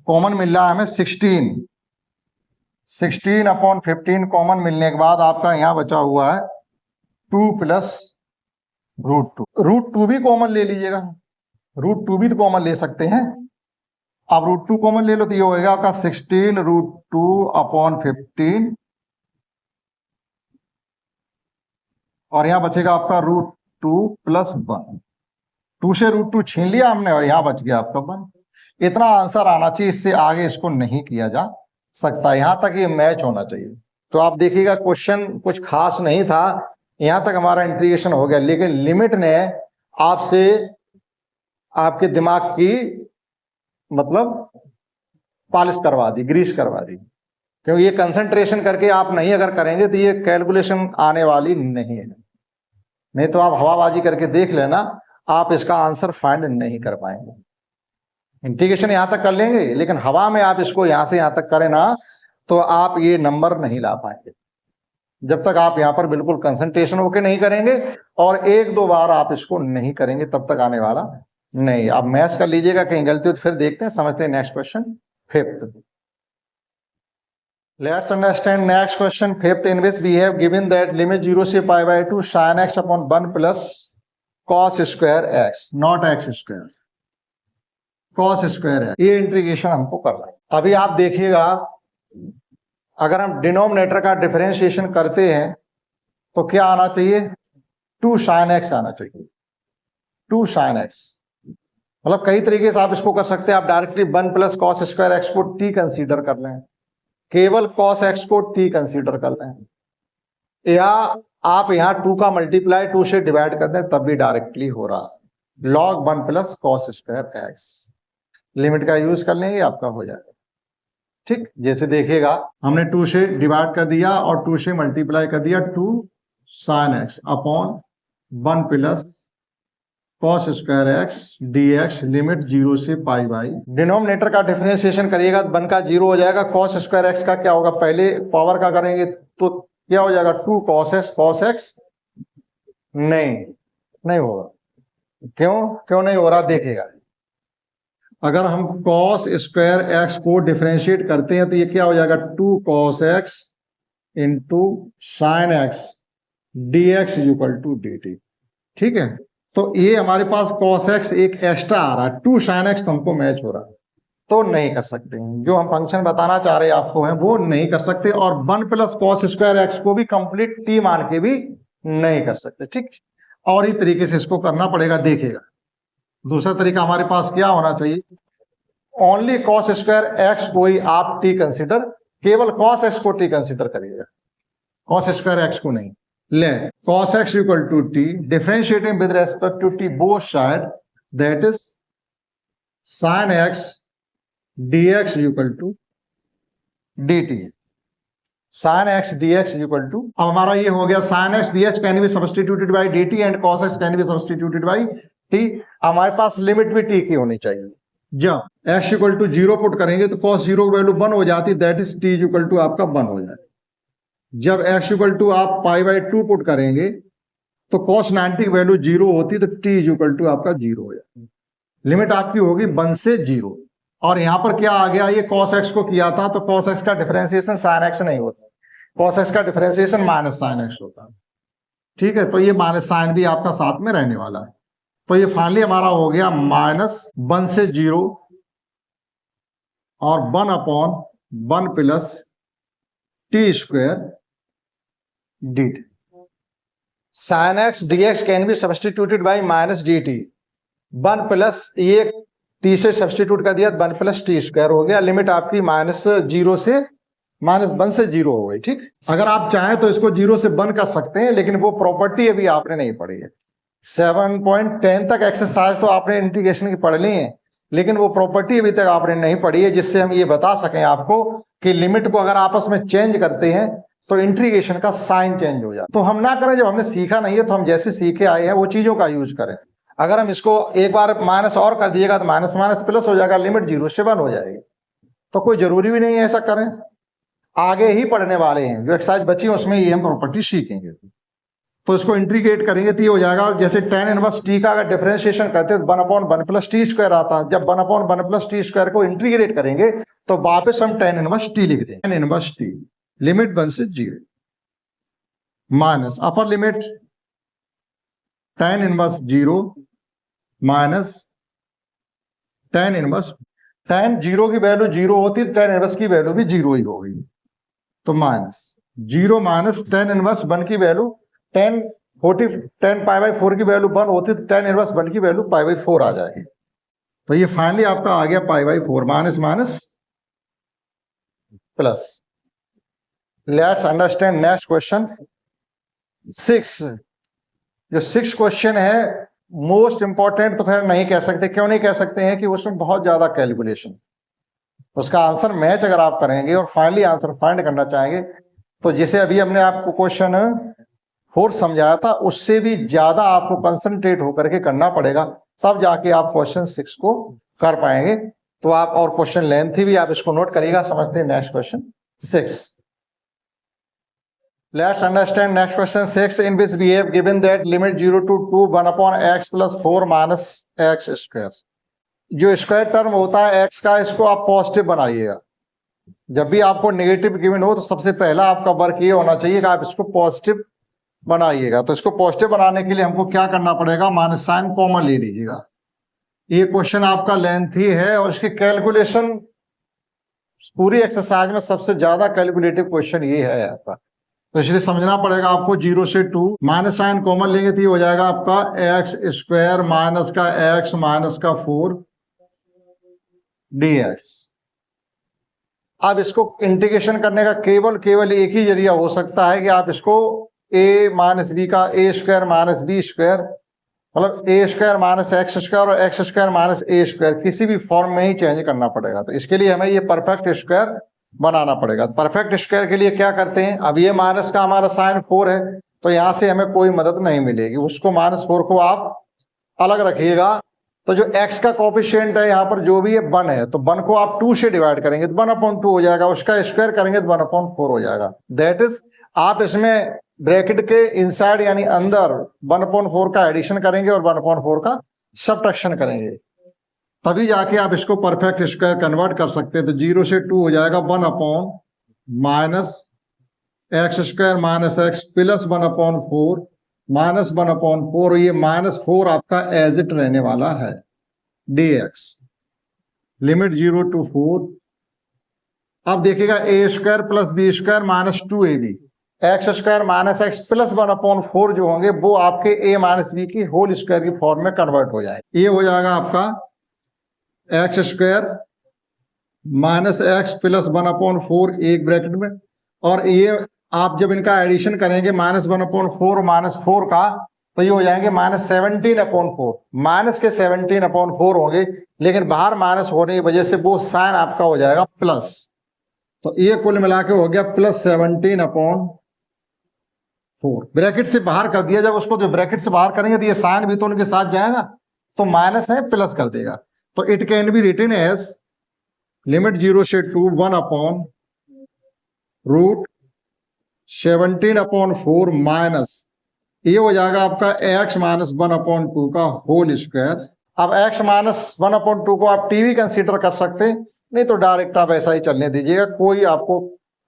कॉमन मिल रहा है हमें 16/15 कॉमन मिलने के बाद आपका यहां बचा हुआ है 2 + √2। √2 भी कॉमन ले लीजिएगा, √2 भी तो कॉमन ले सकते हैं। अब √2 कॉमन ले लो तो ये होगा आपका 16√2/15 और यहां बचेगा आपका √2 + 1। 2 से √2 छीन लिया हमने और यहां बच गया आपका 1। इतना आंसर आना चाहिए, इससे आगे इसको नहीं किया जा सकता, यहां तक ये मैच होना चाहिए। तो आप देखिएगा क्वेश्चन कुछ खास नहीं था, यहां तक हमारा इंटीग्रेशन हो गया, लेकिन लिमिट ने आपसे आपके दिमाग की मतलब पॉलिश करवा दी, ग्रीस करवा दी, क्योंकि ये कंसंट्रेशन करके आप नहीं अगर करेंगे तो ये कैलकुलेशन आने वाली नहीं है। नहीं तो आप हवाबाजी करके देख लेना, आप इसका आंसर फाइंड नहीं कर पाएंगे। इंटीग्रेशन यहां तक कर लेंगे, लेकिन हवा में आप इसको यहां से यहां तक करें ना तो आप ये नंबर नहीं ला पाएंगे, जब तक आप यहां पर बिल्कुल कंसंट्रेशन होके नहीं करेंगे और 1-2 बार आप इसको नहीं करेंगे तब तक आने वाला नहीं। आप मैच कर लीजिएगा, कहीं गलती हो तो फिर देखते हैं, समझते हैं। Next question 5th, let's understand next question 5th, in which we have given that limit 0 से π/2 sin x/1 + cos²x not x², cos²x, ये इंटीग्रेशन हमको करना है। अभी आप देखिएगा, अगर हम डिनोमिनेटर का डिफरेंशिएशन करते हैं तो क्या आना चाहिए, 2 sin x आना चाहिए, 2 sin x। मतलब कई तरीके से आप इसको कर सकते हैं, आप डायरेक्टली 1 + cos² x को t कंसीडर कर लें, केवल cos x को t कंसीडर कर लें, या आप यहां 2 का मल्टीप्लाई 2 से डिवाइड कर दें तब भी डायरेक्टली हो रहा, log 1 + cos²x। लिमिट का यूज कर लेंगे, आपका हो जाएगा। ठीक, जैसे देखिएगा हमने 2 से डिवाइड कर दिया और 2 से मल्टीप्लाई कर दिया, 2 sin x / 1 + cos²x dx, limit 0 से π/। डिनोमिनेटर का डिफरेंशिएशन करिएगा, 1 का 0 हो जाएगा, cos²x का क्या होगा, पहले पावर का करेंगे तो क्या हो जाएगा, 2 cos x नहीं होगा। क्यों नहीं हो रहा, देखिएगा अगर हम cos² x को डिफरेंशिएट करते हैं तो ये क्या हो जाएगा, 2 cos x * sin x dx = dt। ठीक है, तो ये हमारे पास cos x एक एक्स्ट्रा आ रहा है, 2 sin x तो हमको मैच हो रहा है, तो नहीं कर सकते। जो हम फंक्शन बताना चाह रहे हैं आपको है वो नहीं कर सकते, और 1 + cos² x को भी कंप्लीट t मान के भी नहीं कर सकते। ठीक, और इस तरीके से इसको करना पड़ेगा। देखिएगा दूसरा तरीका हमारे पास क्या होना चाहिए, ओनली cos² x को ही आप t कंसीडर, केवल cos x को t कंसीडर करिएगा, cos² x को नहीं। ले cos x = t, differentiating with respect to t both side, that is sin x dx = dt। sin x dx = अब हमारा ये हो गया, sin x dx can be substituted by dt and cos x can be substituted by t। हमारे पास लिमिट भी t की होनी चाहिए। जब x = 0 पुट करेंगे तो cos 0 की वैल्यू 1 हो जाती, दैट इज t = आपका 1 हो जाए। जब x = आप π/2 पुट करेंगे तो cos 90 की वैल्यू 0 होती, तो t = आपका 0 हो जाए। लिमिट आपकी होगी 1 से 0, और यहां पर क्या आ गया, ये cos x को किया था तो cos x का डिफरेंशिएशन sin x नहीं होता, cos x का डिफरेंशिएशन -sin x होता है। ठीक है, तो ये माइनस साइन भी आपका साथ में रहने वाला है। तो ये फाइनली हमारा हो गया -1 से 0 और 1/1 + t² dt। sin x dx can be substituted by -dt, 1 plus ये t से सब्स्टिट्यूट कर दिया, 1 + t² हो गया। लिमिट आपकी -1 से 0 हो गई। ठीक, अगर आप चाहें तो इसको 0 से 1 कर सकते हैं, लेकिन वो प्रॉपर्टी अभी आपने नहीं पढ़ी है। 7.10 तक एक्सरसाइज तो आपने इंटीग्रेशन की पढ़ ली है, लेकिन वो प्रॉपर्टी अभी तक आपने नहीं पढ़ी है जिससे हम ये बता सकें आपको कि लिमिट को अगर आपस में चेंज करते हैं तो इंटीग्रेशन का साइन चेंज हो जाए। तो हम ना करें, जब हमने सीखा नहीं है तो हम जैसे सीखे आए हैं वो चीजों का यूज करें। अगर हम इसको एक बार माइनस और कर दिएगा तो माइनस माइनस प्लस हो जाएगा, लिमिट 0 से 1 हो जाएगी। तो कोई जरूरी भी नहीं है ऐसा करें, आगे ही पढ़ने वाले हैं जो एक्सरसाइज बची है उसमें ये हम प्रॉपर्टी सीखेंगे। तो इसको इंटीग्रेट करेंगे तो ये हो जाएगा, जैसे tan इनवर्स टी का अगर डिफरेंशिएशन करते तो 1/1 प्लस टी स्क्वायर आता। जब 1/1 प्लस टी स्क्वायर को इंटीग्रेट करेंगे तो वापस हम tan इनवर्स टी लिख देंगे। tan इनवर्स टी लिमिट 1 से 0 minus upper limit tan inverse 0 minus tan inverse. tan 0 की वैल्यू 0 होती तो tan इनवर्स की वैल्यू भी 0 ही होगी, तो माइनस 0 माइनस tan इनवर्स 1 की वैल्यू tan π/4 की वैल्यू 1 होती तो tan इनवर्स 1 की वैल्यू π/4 आ जाएगी। तो ये फाइनली आपका आ गया π/4 minus minus plus. Let's understand next question 6। जो 6 क्वेश्चन है मोस्ट इंपॉर्टेंट तो खैर नहीं कह सकते, क्यों नहीं कह सकते हैं कि उसमें बहुत ज्यादा कैलकुलेशन, उसका आंसर मैच अगर आप करेंगे और फाइनली आंसर फाइंड करना चाहेंगे तो जैसे अभी हमने आपको क्वेश्चन 4 समझाया था उससे भी ज्यादा आपको कंसंट्रेट होकर के करना पड़ेगा, तब जाके आप क्वेश्चन 6 को कर पाएंगे। तो आप, और क्वेश्चन लेंथी भी आप इसको नोट करिएगा। समझते हैं next question 6। Let's understand next question 6, in which we have given that limit 0 to 2 1/x plus 4 minus x square। जो स्क्वायर टर्म होता है x का, इसको आप पॉजिटिव बनाइएगा। जब भी आपको नेगेटिव गिवन हो तो सबसे पहला आपका वर्क ये होना चाहिए कि आप इसको पॉजिटिव बनाइएगा। तो इसको पॉजिटिव बनाने के लिए हमको क्या करना पड़ेगा, माइनस साइन कॉमन ले लीजिएगा। ये क्वेश्चन आपका लेंथी है और इसकी कैलकुलेशन पूरी एक्सरसाइज में सबसे ज्यादा कैलकुलेटिव क्वेश्चन ये है आपका, तो इसलिए समझना पड़ेगा आपको। 0 से 2 माइनस साइन कॉमन लेंगे तो ये हो जाएगा आपका एक्स स्क्वायर माइनस का एक्स माइनस का 4 dx। अब इसको इंटीग्रेशन करने का केवल एक ही जरिया हो सकता है कि आप इसको a माइनस बी का a square minus B square, मतलब a square minus x square और x square minus a square किसी भी फॉर्म में ही चेंज करना पड़ेगा। तो इसके लिए हमें ये परफेक्ट स्क्वायर बनाना पड़ेगा। परफेक्ट स्क्वायर के लिए क्या करते हैं, अब ये माइनस का हमारा साइन 4 है तो यहां से हमें कोई मदद नहीं मिलेगी, उसको -4 को आप अलग रखिएगा। तो जो x का कोफिशिएंट है यहाँ पर जो भी है 1 है, तो 1 को आप 2 से डिवाइड करेंगे तो 1/2 हो जाएगा, उसका स्क्वायर करेंगे तो 1/4 हो जाएगा। दैट इज आप इसमें ब्रैकेट के इनसाइड यानी अंदर 1/4 का एडिशन करेंगे और 1/4 का सब्ट्रैक्शन करेंगे, तभी जाके आप इसको परफेक्ट स्क्वायर कन्वर्ट कर सकते हैं। तो 0 से 2 हो जाएगा 1/- minus x square minus x plus 1/4 minus 1/4, ये -4 आपका एज इट रहने वाला है dx। Limit 0 to 4। अब देखिएगा a square plus B square minus 2ab, x square minus x plus 1/4 जो होंगे वो आपके a माइनस बी की होल स्क्वायर की फॉर्म में कन्वर्ट हो जाए। ये हो जाएगा आपका x square minus x plus 1/4 एक ब्रैकेट में, और ये आप जब इनका एडिशन करेंगे -1/4 -4 का तो ये हो जाएंगे -17/4। माइनस के 17/4 होंगे, लेकिन बाहर माइनस होने की वजह से वो साइन आपका हो जाएगा प्लस। तो ये कुल मिला के हो गया +17/4। ब्रैकेट से बाहर कर दिया, जब उसको जो ब्रैकेट से बाहर करेंगे तो ये साइन भी तो उनके साथ जाएगा, तो माइनस है प्लस कर देगा। तो it can be written as limit 0 से 2 1/√17/4 माइनस ये हो जाएगा आपका x माइनस 1/2 का होल स्क्वायर। अब x माइनस 1/2 को आप टीवी कंसीडर कर सकते हैं, नहीं तो डायरेक्ट आप ऐसा ही चलने दीजिएगा, कोई आपको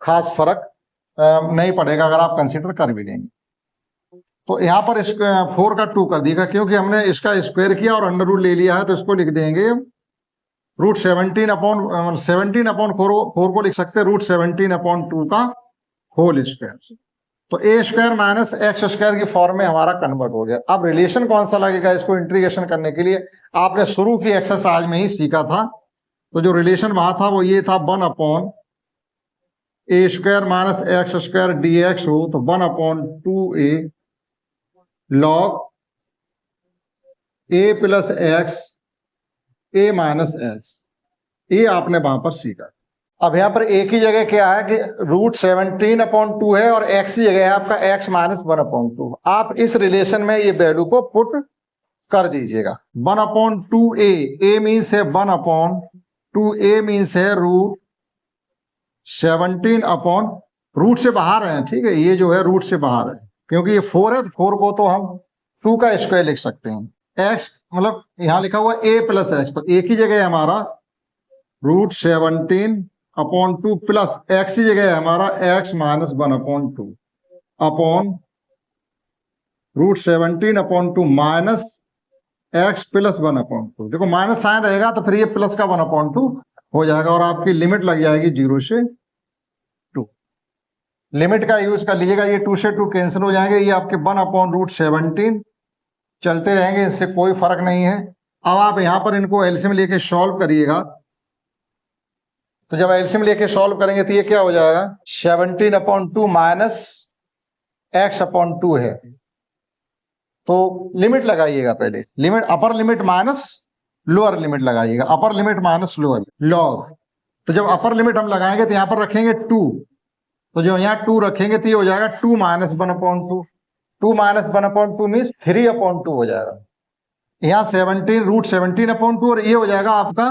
खास फर्क नहीं पड़ेगा अगर आप कंसीडर कर भी लेंगे। तो यहाँ पर 4 का 2 कर दिएगा, क्योंकि हमने इसका स्क्वायर किया और अंडर रूट ले लिया है, तो इसको लिख देंगे √17/4 को लिख सकते हैं √17/2 का होल स्क्वायर। तो a square minus x square की फॉर्म में हमारा कन्वर्ट हो गया। अब रिलेशन कौन सा लगेगा इसको इंटीग्रेशन करने के लिए, आपने शुरू की एक्सरसाइज में ही सीखा था। तो जो रिलेशन वहां था वो ये था 1/a square minus x square dx हो तो 1/2a log a plus x a minus x, ये आपने वहां पर सीखा। अब यहाँ पर एक ही जगह क्या है कि √17/2 है और x की जगह है आपका x माइनस 1/2। आप इस रिलेशन में ये वैल्यू को पुट कर दीजिएगा। 1/2a, a मीन्स है 1/2a मीन्स है √17 रूट से बाहर है, ठीक है, ये जो है रूट से बाहर है क्योंकि ये 4 है, तो 4 को तो हम 2 का स्क्वायर लिख सकते हैं। x मतलब यहां लिखा हुआ a प्लस एक्स, तो एक ही जगह है हमारा √17/2 प्लस x की जगह है हमारा x minus 1/2 upon √17/2 minus x plus 1/2। देखो माइनस साइन रहेगा तो फिर ये प्लस का 1/2 हो जाएगा और आपकी लिमिट लग जाएगी 0 से 2। लिमिट का यूज कर लीजिएगा, ये 2 से 2 कैंसिल हो जाएंगे, ये आपके 1/√17 चलते रहेंगे, इससे कोई फर्क नहीं है। अब आप यहां पर इनको एलसीएम लेके सॉल्व करिएगा, तो जब एलसीएम लेके सॉल्व करेंगे तो ये क्या हो जाएगा, 17/2 माइनस x/2 है। तो लिमिट लगाइएगा, पहले limit upper limit minus lower limit लगाइएगा, upper limit minus lower log. तो जब अपर लिमिट हम लगाएंगे तो यहां पर रखेंगे 2, तो जो यहाँ 2 रखेंगे तो ये हो जाएगा 2 माइनस 1/2। 2 माइनस 1/2 मीन्स 3/2 हो जाएगा। यहाँ 17√17/2 और ये हो जाएगा आपका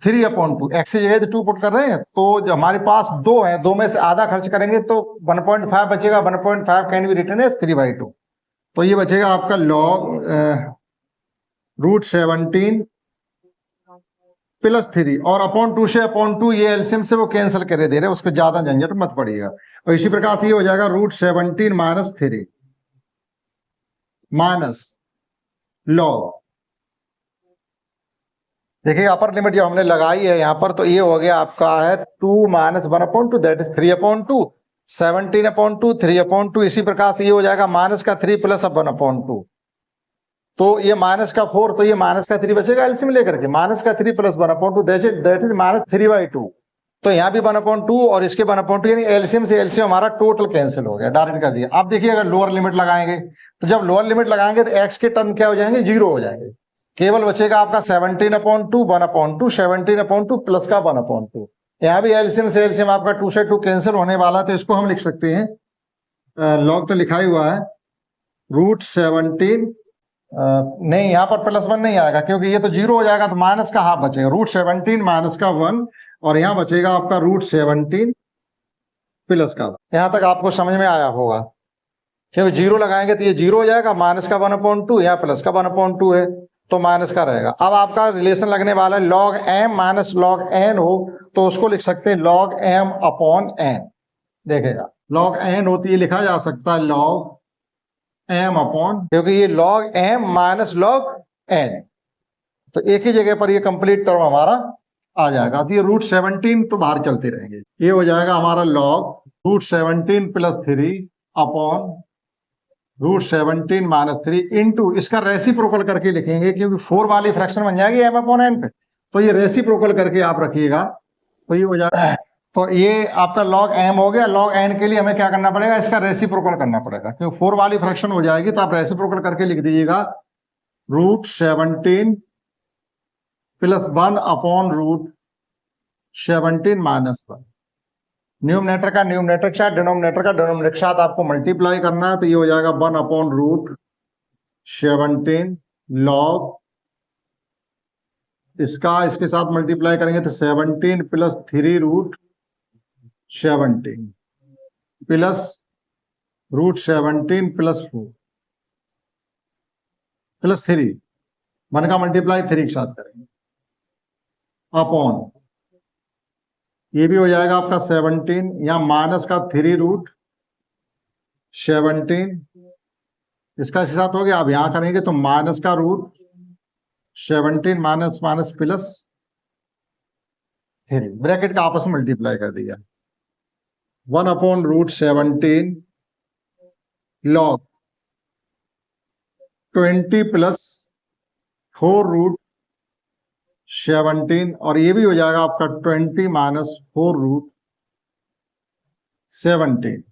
3/2। एक्स की जगह 2 पुट कर रहे हैं, तो जो हमारे पास 2 है, 2 में से आधा खर्च करेंगे तो 1.5 बचेगा। 1.5 कैन बी रिटन एज 3/2। तो ये बचेगा आपका लॉग √17 प्लस 3 और (2 से (2) ये एलसीएम से वो कैंसिल करे दे रहे, उसको ज्यादा झंझट मत पड़िएगा। और इसी प्रकार से ये हो जाएगा √17 माइनस 3 माइनस लॉग। देखिए अपर लिमिट जो हमने लगाई है यहाँ पर, तो ये हो गया आपका है 2 माइनस 1/2 दैट इज 3/2, 17/2 3/2। इसी प्रकार से ये हो जाएगा माइनस का 3 प्लस 1/2, तो ये माइनस का 4, तो ये माइनस का 3 बचेगा एलसीएम लेकर के, माइनस का 3 प्लस 1/2 दैट इज माइनस 3/2। तो यहाँ भी 1/2 और इसके 1/2, यानी एलसीएम से एलसीएम हमारा टोटल कैंसिल हो गया, डायरेक्ट कर दिया। अब देखिए अगर लोअर लिमिट लगाएंगे, तो जब लोअर लिमिट लगाएंगे तो एक्स के टर्म क्या हो जाएंगे, 0 हो जाएंगे। केवल बचेगा आपका 17/2 1/2, 17/2 प्लस का 1/2। यहाँ भी एलसीएम से एलसीएम आपका 2 से 2 कैंसिल होने वाला, तो इसको हम लिख सकते हैं, लॉग तो लिखा ही हुआ है √17 नहीं, यहाँ पर +1 नहीं आएगा क्योंकि ये तो 0 हो जाएगा, तो माइनस का हाफ बचेगा, √17 माइनस का 1 और यहाँ बचेगा आपका √17 प्लस का। यहाँ तक आपको समझ में आया होगा, क्योंकि 0 लगाएंगे तो ये 0 हो जाएगा, माइनस का 1/2, यहाँ प्लस का 1/2 है तो माइनस का रहेगा। अब आपका रिलेशन लगने वाला है log m minus log n हो तो उसको लिख सकते हैं log m अपॉन n। देखेगा log n होती है, लिखा जा सकता है log m अपॉन, क्योंकि ये log m minus log n, तो एक ही जगह पर ये कंप्लीट टर्म हमारा आ जाएगा। तो ये √17 तो बाहर चलते रहेंगे, ये हो जाएगा हमारा log √17 plus 3 upon √17 minus 3 into इसका रेसिप्रोकल करके लिखेंगे, क्योंकि 4 वाली फ्रैक्शन बन जाएगी m अपॉन n पे, तो ये रेसिप्रोकल करके आप रखिएगा, तो ये हो जाएगा। तो ये आपका log m हो गया। log n के लिए हमें क्या करना पड़ेगा, इसका रेसिप्रोकल करना पड़ेगा, क्योंकि 4 वाली फ्रैक्शन हो जाएगी, तो आप रेसिप्रोकल करके लिख दीजिएगा √17 प्लस 1 अपॉन √17 माइनस 1। न्यूमरेटर का न्यूमरेटर के साथ, डिनोमिनेटर का डिनोमिनेटर के साथ आपको मल्टीप्लाई करना है, तो ये हो जाएगा 1 अपॉन √17 लॉग, इसका इसके साथ मल्टीप्लाई करेंगे तो 17 प्लस 3√17 प्लस √17 प्लस 4 प्लस 3, 1 का मल्टीप्लाई 3 के साथ करेंगे अपॉन, ये भी हो जाएगा आपका 17, या माइनस का 3√17, इसका इसके साथ हो गया। अब यहां करेंगे तो माइनस का √17 माइनस माइनस प्लस 3, ब्रैकेट का आपस में मल्टीप्लाई कर दिया, 1 अपॉन √17 लॉग 20 प्लस 4√17, और ये भी हो जाएगा आपका 20 माइनस 4√17।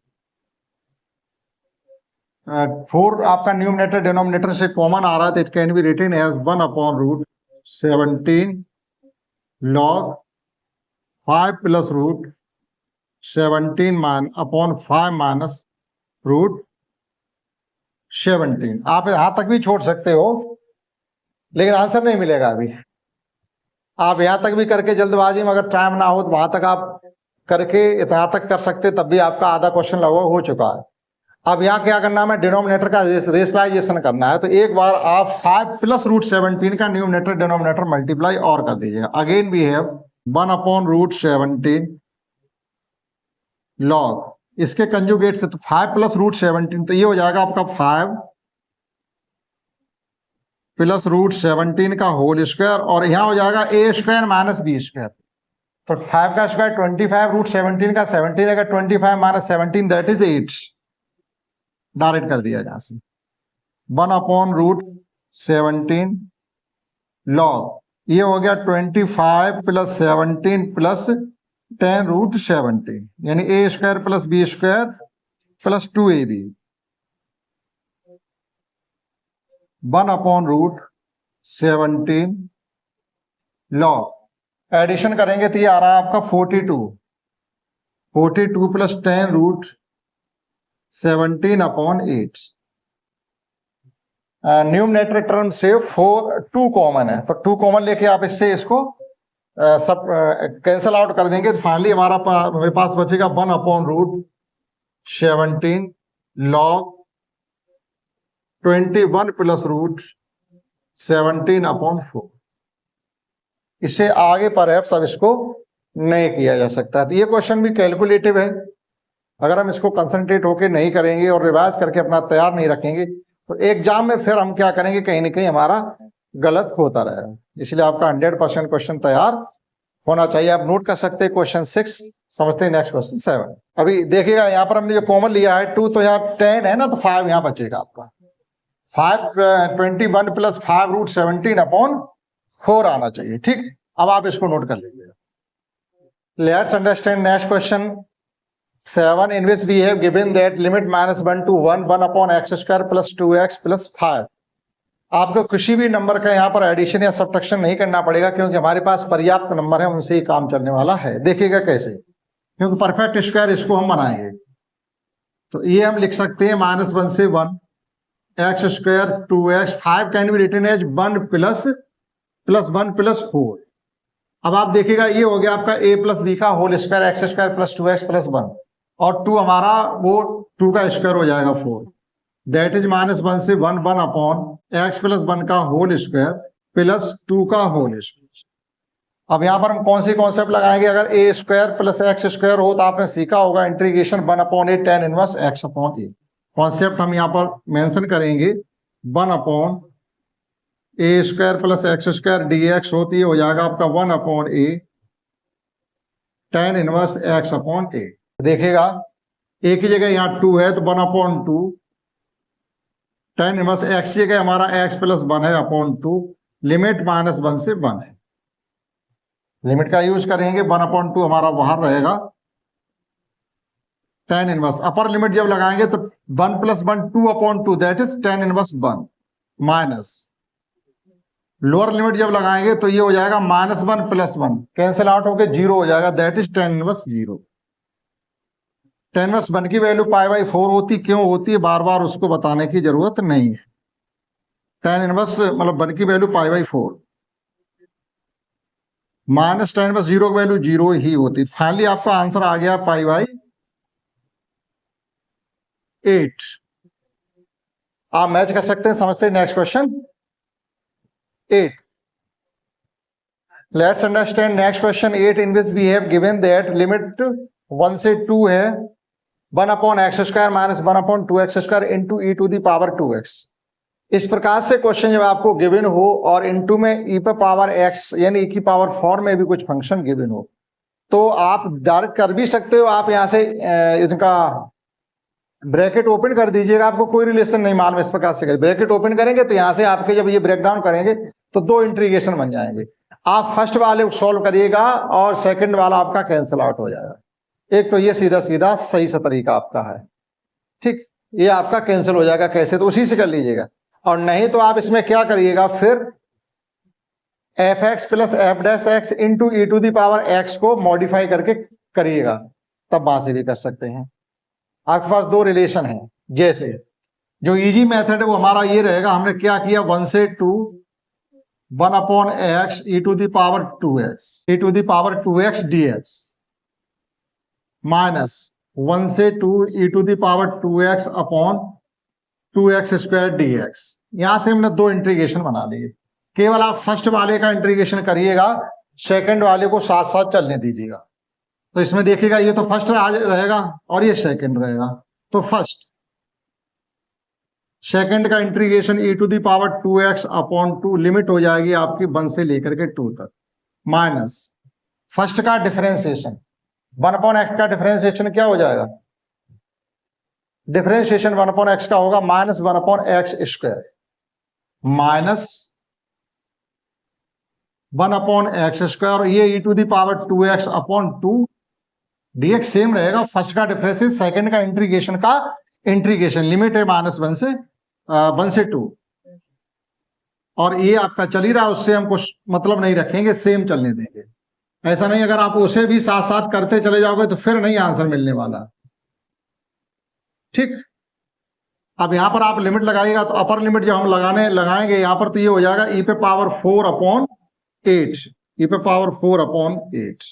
4 आपका न्यूमरेटर डिनोमिनेटर से कॉमन आ रहा है, तो it can be written as 1/√17 log 5 plus root 17 अपॉन 5 माइनस रूट 17। आप यहां तक भी छोड़ सकते हो, लेकिन आंसर नहीं मिलेगा अभी। आप यहां तक भी करके जल्दबाजी में अगर टाइम ना हो तो वहां तक आप करके इतना तक कर सकते, तब भी आपका आधा क्वेश्चन लगभग हो चुका है। अब यहाँ क्या करना है, डिनोमिनेटर का रेशलाइजेशन करना है। तो एक बार आप 5 प्लस रूट 17 का न्यूमरेटर डिनोमिनेटर मल्टीप्लाई और कर दीजिएगा। अगेन वी हैव 1/√17 लॉग, इसके कंजुगेट से तो 5 प्लस रूट 17, तो ये हो जाएगा आपका 5 प्लस रूट 17 का होल स्क्वायर, और यहां हो जाएगा ए स्क्वायर माइनस बी स्क्वायर। तो 5 का स्क्वायर 25, रूट 17 का 17 है, 25 माइनस 17 दैट इज 8। डायरेक्ट कर दिया यहां से 1/√17 लॉग, ये हो गया 25 प्लस 17 प्लस 10√17, यानी A square plus B square plus 2ab 1/√17 log. Addition करेंगे तो ये आ रहा है आपका 42 प्लस 10√17/8। न्यूमरेटर टर्म से 2 कॉमन है, तो 2 कॉमन लेके आप इससे इसको सब कैंसल आउट कर देंगे, तो फाइनली मेरे पास बचेगा 1/√17 लॉग 21 प्लस रूट 17/4। इससे आगे पर अब इसको नहीं किया जा सकता है। तो ये क्वेश्चन भी कैलकुलेटिव है। अगर हम इसको कंसंट्रेट होकर नहीं करेंगे और रिवाइज करके अपना तैयार नहीं रखेंगे, तो एग्जाम में फिर हम क्या करेंगे, कहीं ना कहीं हमारा गलत होता रहेगा। इसलिए आपका 100% क्वेश्चन तैयार होना चाहिए। आप नोट कर सकते हैं क्वेश्चन 6, समझते हैं नेक्स्ट क्वेश्चन 7। अभी देखिएगा यहाँ पर हमने जो कॉमन लिया है 2, तो यहाँ 10 है ना, तो 5 यहाँ बचेगा आपका। 21 प्लस 5√17/4 आना चाहिए। ठीक, अब आप इसको नोट कर लीजिएगा। Let's understand next question 7, in which we have given that limit -1 to 1/x² plus 2x plus 5। आपको किसी भी नंबर का यहाँ पर एडिशन या सब्ट्रैक्शन नहीं करना पड़ेगा, क्योंकि हमारे पास पर्याप्त नंबर है, उनसे ही काम चलने वाला है। देखिएगा कैसे, क्योंकि परफेक्ट स्क्वायर इसको हम बनाएंगे। तो ये हम लिख सकते हैं -1 से 1 x² 2x 5 can be written as 1 plus 1 plus 4। अब आप देखिएगा ये हो गया आपका a प्लस बी का whole square x² plus 2x plus 1, और 2 हमारा वो 2 का स्क्वायर हो जाएगा 4, दैट इज -1 से 1/x प्लस 1 का होल स्क्वायर प्लस 2 का होल स्क्वायर। अब यहाँ पर हम कौन सी कॉन्सेप्ट लगाएंगे, अगर a स्क्वायर प्लस x² हो तो आपने सीखा होगा integration 1/a tan inverse x/a। Concept हम यहाँ पर मेंशन करेंगे 1/a² प्लस x² dx होती है, हो जाएगा आपका 1/a tan इनवर्स x/a। देखिएगा एक ही जगह यहाँ 2 है, तो 1/2 tan इनवर्स x की जगह हमारा x प्लस 1 है अपॉन 2, लिमिट -1 से 1 है। लिमिट का यूज करेंगे, 1/2 हमारा बाहर रहेगा, tan इनवर्स अपर लिमिट जब लगाएंगे तो 1 plus 1 2/2 that is tan inverse 1 minus lower limit जब लगाएंगे तो ये हो जाएगा -1 प्लस 1 कैंसिल आउट होकर 0 हो जाएगा, that is tan inverse 0। tan inverse 1 की वैल्यू π/4 होती, क्यों होती है बार बार उसको बताने की जरूरत नहीं है। tan इनवर्स मतलब 1 की वैल्यू π/4 माइनस tan इनवर्स 0 की वैल्यू 0 ही होती। फाइनली आपका आंसर आ गया π/8। आप मैच कर सकते हैं, समझते हैं। Next question 8, let's understand next question 8, in which we have given that limit 1 से 2 है 1/x² minus 1/2x² into e to the power 2x। इस प्रकार से क्वेश्चन जब आपको गिवन हो और इनटू में e पर पावर x यानी e की पावर 4 में भी कुछ फंक्शन गिवन हो, तो आप डायरेक्ट कर भी सकते हो। आप यहां से इनका ब्रैकेट ओपन कर दीजिएगा, आपको कोई रिलेशन नहीं मालूम, इस प्रकार से ब्रैकेट ओपन करेंगे तो यहां से आपके जब ये ब्रेक डाउन करेंगे तो 2 इंटीग्रेशन बन जाएंगे। आप फर्स्ट वाले सॉल्व करिएगा और सेकंड वाला आपका कैंसिल आउट हो जाएगा। एक तो ये सीधा सीधा सही सा तरीका आपका है। ठीक, ये आपका कैंसिल हो जाएगा। कैसे? तो उसी से कर लीजिएगा। और नहीं तो आप इसमें क्या करिएगा, फिर f x plus f dash x into e to the power x को मॉडिफाई करके करिएगा, तब वहां से भी कर सकते हैं। आपके पास दो रिलेशन है। जैसे जो इजी मेथड है वो हमारा ये रहेगा, हमने क्या किया, 1 से 2 1 upon x e to the power 2x e to the power 2x dx minus 1 से 2 e to the power 2x upon 2x square dx। यहां से हमने दो इंटीग्रेशन बना लिए। केवल आप फर्स्ट वाले का इंटीग्रेशन करिएगा, सेकंड वाले को साथ साथ चलने दीजिएगा। तो इसमें देखिएगा, ये तो फर्स्ट रहेगा और ये सेकंड रहेगा। तो फर्स्ट सेकंड का integration e to the power 2x upon 2 limit हो जाएगी आपकी 1 से लेकर के 2 तक, माइनस फर्स्ट का डिफरेंशिएशन 1 अपॉन एक्स का डिफरेंशिएशन क्या हो जाएगा, डिफरेंशिएशन 1 अपॉन एक्स का होगा minus 1 upon x square minus 1 upon x square, और ये e to the power 2x upon 2 dx same रहेगा। फर्स्ट का डिफरेंस सेकंड का इंटीग्रेशन का इंटीग्रेशन लिमिट है माइनस 1 से 2, और ये आपका चल ही रहा है, उससे हम कुछ मतलब नहीं रखेंगे, सेम चलने देंगे। ऐसा नहीं अगर आप उसे भी साथ साथ करते चले जाओगे तो फिर नहीं आंसर मिलने वाला। ठीक, अब यहां पर आप लिमिट लगाइएगा तो अपर लिमिट जब हम लगाएंगे यहां पर, तो ये हो जाएगा ई पे पावर 4 अपॉन 8, ई पे पावर 4 अपॉन 8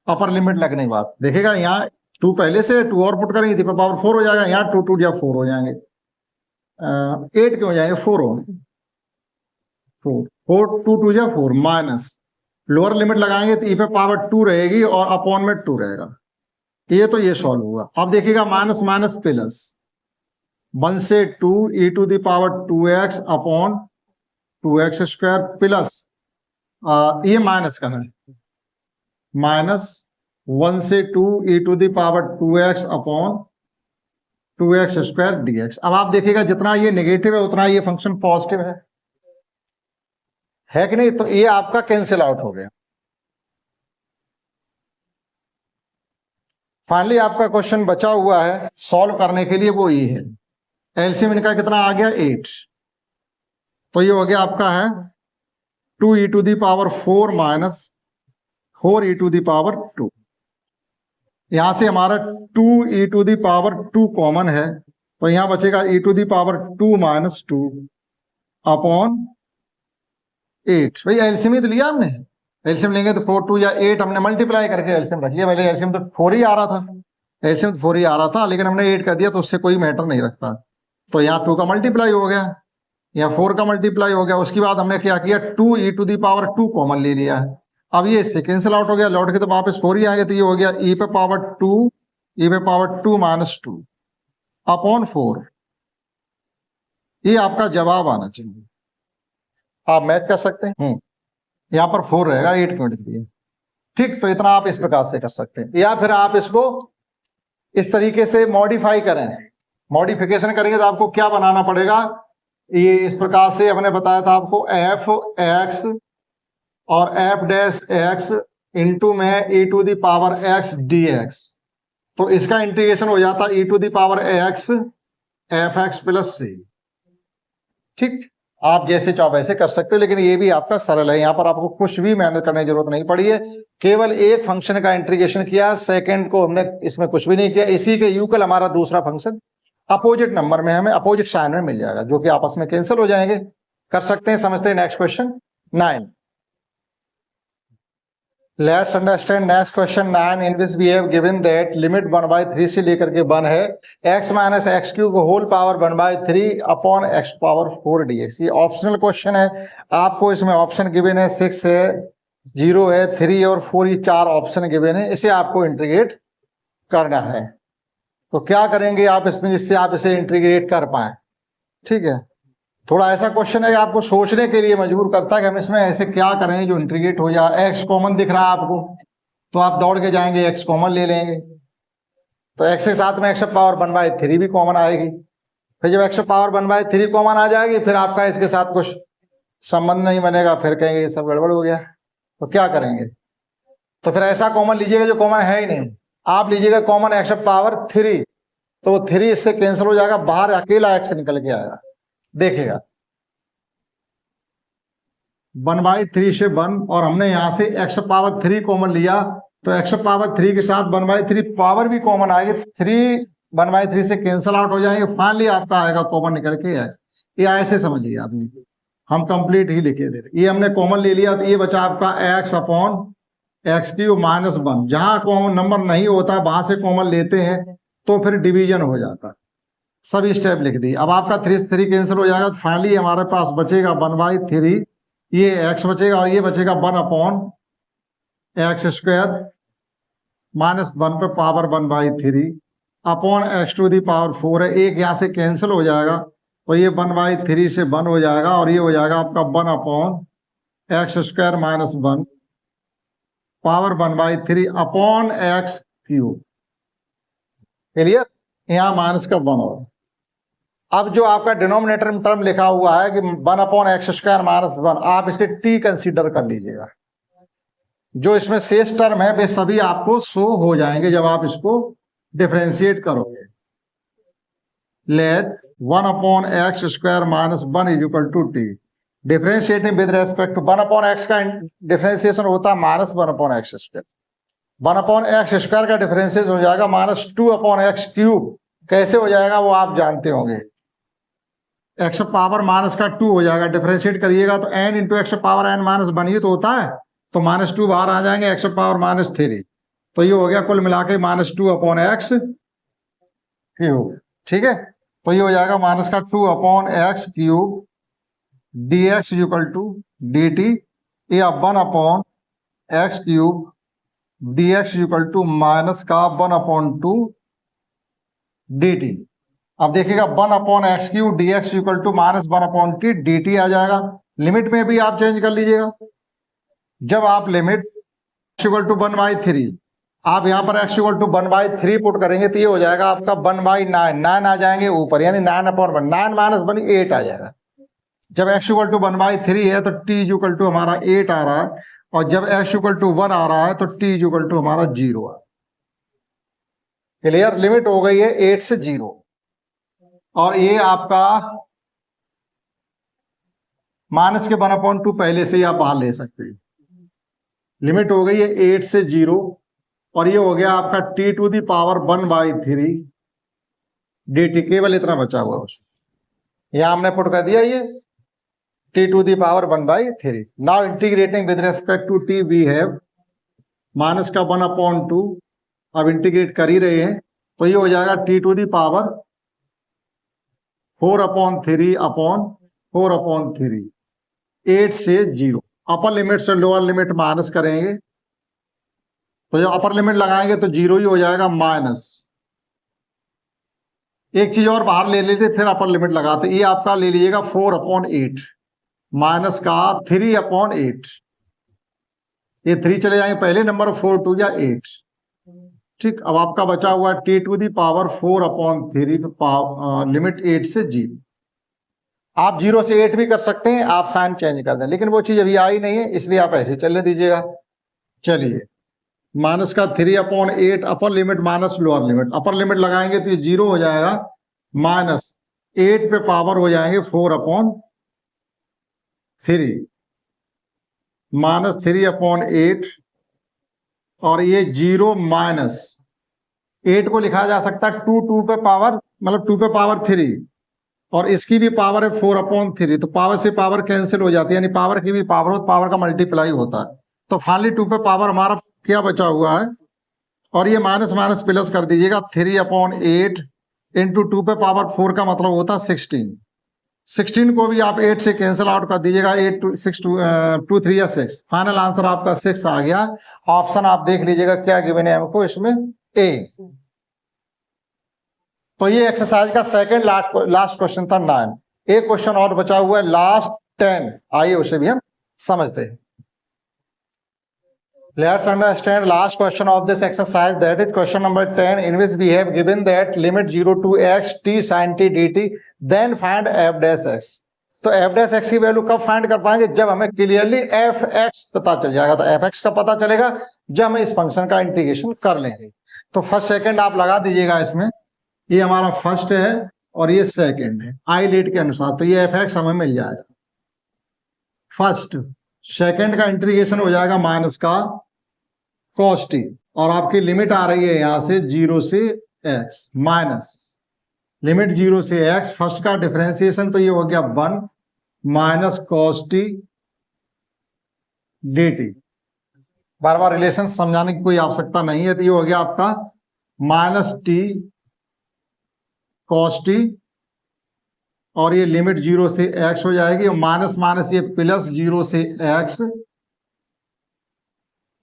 अपर लिमिट लगने के बाद। देखिएगा यहाँ 2 पहले से 2 और पुट करेंगे, ई पे पावर 4 हो जाएगा, यहाँ 2 2 या 4 हो जाएंगे, 8 क्यों हो जाएंगे, 4 हो 4 2 2 या 4 माइनस लोअर लिमिट लगाएंगे तो ई पे पावर 2 रहेगी और अपॉन में 2 रहेगा। ये सॉल्व हुआ। अब देखिएगा माइनस माइनस प्लस 1 से 2 e to the power 2x upon 2x square plus ये माइनस का है, माइनस 1 से 2 e to the power 2x upon 2x square dx। अब आप देखिएगा जितना ये नेगेटिव है उतना ये फंक्शन पॉजिटिव है कि नहीं, तो ये आपका कैंसिल आउट हो गया। फाइनली आपका क्वेश्चन बचा हुआ है सॉल्व करने के लिए, वो ये है, एलसीएम इनका कितना आ गया 8, तो ये हो गया आपका है 2 e to the power 4 minus 4 e to the power 2। यहां से हमारा 2 e to the power 2 common है, तो यहां बचेगा e to the power 2 minus 2 upon 8। भाई एलसीएम ही तो लिया हमने, एलसीएम लेंगे तो 4 2 या 8 हमने मल्टीप्लाई करके एलसीएम रख लिया। पहले एलसीएम तो 4 ही आ रहा था, एलसीएम तो 4 ही आ रहा था, लेकिन हमने 8 कर दिया तो उससे कोई मैटर नहीं रखता। तो यहाँ 2 का मल्टीप्लाई हो गया, यहाँ 4 का मल्टीप्लाई हो गया। उसके बाद हमने क्या किया, 2 e to the power 2 common ले लिया है। अब ये इससे कैंसिल आउट हो गया, लौट के तो वापस 4 ही आएंगे, तो ये हो गया ई पे पावर 2 ई पे पावर 2 माइनस 2 अपॉन 4। ये आपका जवाब आना चाहिए, आप मैच कर सकते हैं। यहाँ पर 4 रहेगा, 8 क्यों लिख दिया। ठीक, तो इतना आप इस प्रकार से कर सकते हैं, या फिर आप इसको इस तरीके से मॉडिफाई करें। मॉडिफिकेशन करेंगे तो आपको क्या बनाना पड़ेगा, ये इस प्रकार से हमने बताया था आपको, एफ एक्स और एफ डैश एक्स इंटू में e to the power x d x, तो इसका इंटीग्रेशन हो जाता e to the power x f x plus c. ठीक, आप जैसे चाहो वैसे कर सकते हो, लेकिन ये भी आपका सरल है, यहाँ पर आपको कुछ भी मेहनत करने की जरूरत नहीं पड़ी है, केवल एक फंक्शन का इंटीग्रेशन किया, सेकंड को हमने इसमें कुछ भी नहीं किया। इसी के यूकल हमारा दूसरा फंक्शन अपोजिट नंबर में हमें अपोजिट साइन में मिल जाएगा, जो कि आपस में कैंसिल हो जाएंगे। कर सकते हैं, समझते हैं। Next question 9, let's understand next question 9 in which we have given that limit 1/3 से लेकर के 1 है, x minus x cube whole power 1/3 upon x power 4 dx। ये ऑप्शनल क्वेश्चन है, आपको इसमें ऑप्शन गिवन है 6 है, 0 है, 3 और 4, ये 4 ऑप्शन गिवन है, इसे आपको इंटीग्रेट करना है। तो क्या करेंगे आप इसमें, जिससे आप इसे इंटीग्रेट कर पाए। ठीक है, थोड़ा ऐसा क्वेश्चन है कि आपको सोचने के लिए मजबूर करता है कि हम इसमें ऐसे क्या करें जो इंटीग्रेट हो जाए। एक्स कॉमन दिख रहा है आपको, तो आप दौड़ के जाएंगे एक्स कॉमन ले लेंगे, तो एक्स के साथ में एक्स पावर 1/3 भी कॉमन आएगी। फिर जब एक्स पावर 1/3 कॉमन आ जाएगी, फिर आपका इसके साथ कुछ संबंध नहीं बनेगा, फिर कहेंगे ये सब गड़बड़ हो गया। तो क्या करेंगे, तो फिर ऐसा कॉमन लीजिएगा जो कॉमन है ही नहीं। आप लीजिएगा कॉमन एक्स पावर 3, तो 3 इससे कैंसिल हो जाएगा, बाहर अकेला x निकल के आएगा। देखिएगा 1/3 से 1 और हमने यहां से x पावर 3 कॉमन लिया, तो x पावर 3 के साथ 1/3 पावर भी कॉमन आएगी, 3 1/3 से कैंसिल आउट हो जाएंगे, फाइनली आपका आएगा कॉमन निकल के x। ये ऐसे समझिए आपने, हम कंप्लीट ही लिखे दे रहे। ये हमने कॉमन ले लिया तो ये बचा आपका x अपॉन x³ माइनस 1। जहां कॉमन नंबर नहीं होता वहां से कॉमन लेते हैं तो फिर डिवीजन हो जाता है। सभी स्टेप लिख दी। अब आपका 3 से 3 कैंसिल हो जाएगा, तो फाइनली हमारे पास बचेगा 1/3, ये x बचेगा और ये बचेगा 1 अपॉन x² माइनस 1 पे पावर 1/3 अपॉन x² पावर 4 है। एक यहाँ से कैंसिल हो जाएगा तो ये 1/3 से 1 हो जाएगा और ये हो जाएगा आपका 1 upon x² minus 1 power 1/3 upon x³। Clear? यहाँ माइनस का 1 और अब जो आपका डिनोमिनेटर में टर्म लिखा हुआ है कि 1 अपॉन x² माइनस 1, आप इसे t कंसीडर कर लीजिएगा। जो इसमें शेष टर्म है वे सभी आपको शो हो जाएंगे जब आप इसको डिफरेंशिएट करोगे। Let 1 upon x² minus 1 is equal to t। Differentiating with respect to 1 upon x का डिफरेंशिएशन होता है minus 1 upon x²। 1 upon x² का डिफरेंशिएशन हो जाएगा माइनस 2 अपॉन x³। कैसे हो जाएगा वो आप जानते होंगे, x पावर माइनस का 2 हो जाएगा, डिफरेंशिएट करिएगा तो n into x power n minus 1 ही तो होता है, तो माइनस 2 बाहर आ जाएंगे, x पावर माइनस 3, तो ये हो गया कुल मिला के माइनस 2 अपॉन x³। ठीक है, तो ये हो जाएगा माइनस का 2 upon x³ dx equal to dt, या 1 upon x³ dx equal to minus का 1 अपॉन 2 dt। अब देखिएगा 1 upon x³ dx equal to minus 1 upon t dt आ जाएगा। लिमिट में भी आप चेंज कर लीजिएगा। जब आप लिमिट x इक्वल टू 1/3, आप यहाँ पर x इक्वल टू 1/3 पुट करेंगे तो ये हो जाएगा आपका 1/9, 9 आ जाएंगे ऊपर, यानी 9 अपॉन 1, 9 माइनस 1 8 आ जाएगा। जब x इक्वल टू 1/3 है तो t इक्वल टू हमारा 8 आ रहा है, और जब x इक्वल टू 1 आ रहा है तो t इक्वल टू हमारा 0 आ। क्लियर? लिमिट हो गई है 8 से 0, और ये आपका माइनस के 1/2 पहले से ही आप बाहर ले सकते हैं। लिमिट हो गई है 8 से 0, और ये हो गया आपका t to the power 1/3 dt। केवल इतना बचा हुआ है, यहां हमने पुट कर दिया ये t to the power 1/3। Now integrating with respect to t we have minus का 1/2, अब इंटीग्रेट कर ही रहे हैं तो ये हो जाएगा t to the power 4/3 upon 4/3, 8 से 0। अपर लिमिट से लोअर लिमिट माइनस करेंगे तो जब अपर लिमिट लगाएंगे तो 0 ही हो जाएगा माइनस। एक चीज और बाहर ले लेते फिर अपर लिमिट लगाते, ये आपका ले लीजिएगा 4/8 माइनस का 3/8। ये 3 चले जाएंगे पहले नंबर, 4 2 या 8। ठीक, अब आपका बचा हुआ t to the power 4/3 limit 8 से 0। आप 0 से 8 भी कर सकते हैं, आप साइन चेंज कर दें, लेकिन वो चीज अभी आई नहीं है इसलिए आप ऐसे चलने दीजिएगा। चलिए माइनस का 3/8 अपर limit minus lower limit, upper limit लगाएंगे तो ये 0 हो जाएगा, माइनस 8 पे पावर हो जाएंगे 4/3 माइनस 3/8, और ये 0 माइनस 8 को लिखा जा सकता है 2 पे पावर, मतलब 2 पे पावर 3, और इसकी भी पावर है 4/3, तो पावर से पावर कैंसिल हो जाती है, यानी पावर की भी पावर हो तो पावर का मल्टीप्लाई होता है। तो फाइनली 2 पे पावर हमारा क्या बचा हुआ है, और ये माइनस माइनस प्लस कर दीजिएगा, 3/8 इंटू 2 पे पावर 4 का मतलब होता है 16। 16 को भी आप 8 से कैंसिल आउट कर दीजिएगा, 8 2 6 2 3 या 6, फाइनल आंसर आपका 6 आ गया। ऑप्शन आप देख लीजिएगा क्या गिवन है हमको इसमें, ए। तो ये एक्सरसाइज का सेकंड लास्ट क्वेश्चन था 9। एक क्वेश्चन और बचा हुआ है लास्ट 10, आइए उसे भी हम समझते हैं। Let's understand last question of this exercise, that is question number 10, in which we have given that limit 0 to x t sin t dt, then find f dash x। तो f dash x की वैल्यू कब फाइंड कर पाएंगे, जब हमें क्लियरली f x पता चल जाएगा। तो f x का पता चलेगा जब हम इस फंक्शन का इंटीग्रेशन कर लेंगे। तो फर्स्ट सेकंड आप लगा दीजिएगा इसमें, ये हमारा फर्स्ट है और ये सेकंड है आई लेट के अनुसार, तो ये एफ एक्स हमें मिल जाएगा। फर्स्ट सेकंड का इंटीग्रेशन हो जाएगा माइनस का cos t, और आपकी लिमिट आ रही है यहां से 0 से x माइनस लिमिट 0 से x, फर्स्ट का डिफरेंशिएशन तो ये हो गया 1 माइनस cos t dt। बार बार रिलेशन समझाने की कोई आवश्यकता नहीं है, तो ये हो गया आपका माइनस t cos t, और ये लिमिट 0 से x हो जाएगी, और माइनस माइनस ये प्लस 0 से x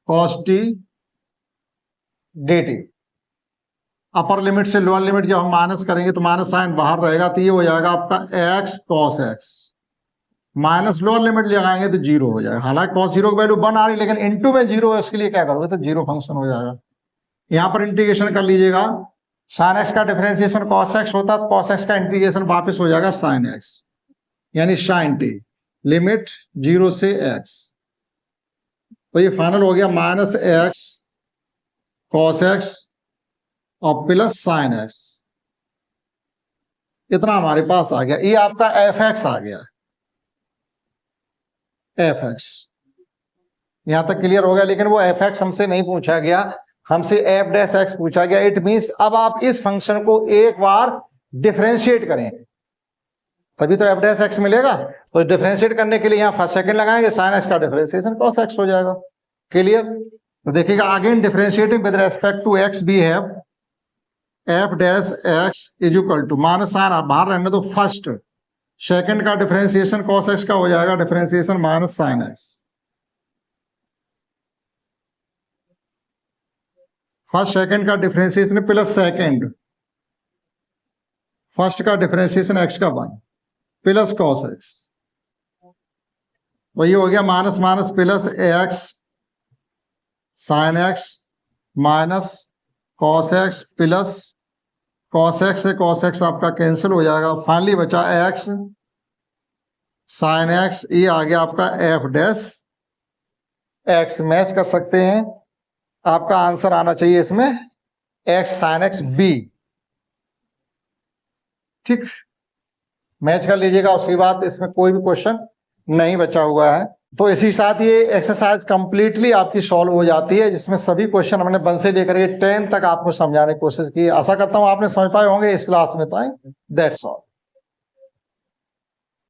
cos t dt। अपर लिमिट से लोअर लिमिट जब हम माइनस करेंगे तो माइनस साइन बाहर रहेगा, तो ये हो जाएगा आपका x cos x, minus lower limit लगाएंगे तो 0 हो जाएगा। हालांकि cos 0 की वैल्यू 1 आ रही, लेकिन इनटू में 0 है, उसके लिए क्या करोगे तो 0 फंक्शन हो जाएगा। यहां पर इंटीग्रेशन कर लीजिएगा, साइन x का डिफरेंशिएशन cos x होता है, तो cos x का इंटीग्रेशन वापस हो जाएगा साइन x, यानी साइन t, लिमिट 0 से x, तो ये फाइनल हो गया माइनस x cos x और प्लस साइन x। इतना हमारे पास आ गया, ये आपका एफ एक्स आ गया, एफ एक्स। यहां तक क्लियर हो गया, लेकिन वो एफ एक्स हमसे नहीं पूछा गया, हमसे एफ डैश एक्स पूछा गया। इट मींस अब आप इस फंक्शन को एक बार डिफरेंशिएट करें तभी तो एफ डैश एक्स मिलेगा। तो डिफरेंशिएट करने के लिए यहाँ फर्स्ट सेकंड लगाएंगे, साइन एक्स का डिफरेंशिएशन cos x हो जाएगा। क्लियर? तो देखिएगा again differentiating with respect to x भी है, f dash x is equal to minus sine बाहर रहने तो फर्स्ट सेकंड का डिफरेंशिएशन cos x का हो जाएगा differentiation minus sine x। First second का डिफरेंशिएशन प्लस सेकंड फर्स्ट का डिफरेंशिएशन x का 1 प्लस cos x, तो ये हो गया minus minus plus x sine x minus cos x plus cos x से cos x आपका कैंसिल हो जाएगा, फाइनली बचा x साइन x, ये आ गया आपका f डैश x। मैच कर सकते हैं, आपका आंसर आना चाहिए इसमें x साइन x b। ठीक, मैच कर लीजिएगा, उसके बाद इसमें कोई भी क्वेश्चन नहीं बचा हुआ है। तो इसी साथ ये एक्सरसाइज कंप्लीटली आपकी सॉल्व हो जाती है, जिसमें सभी क्वेश्चन हमने 1 से लेकर 10 तक आपको समझाने की कोशिश की। आशा करता हूं आपने समझ पाए होंगे, इस क्लास में। That's all.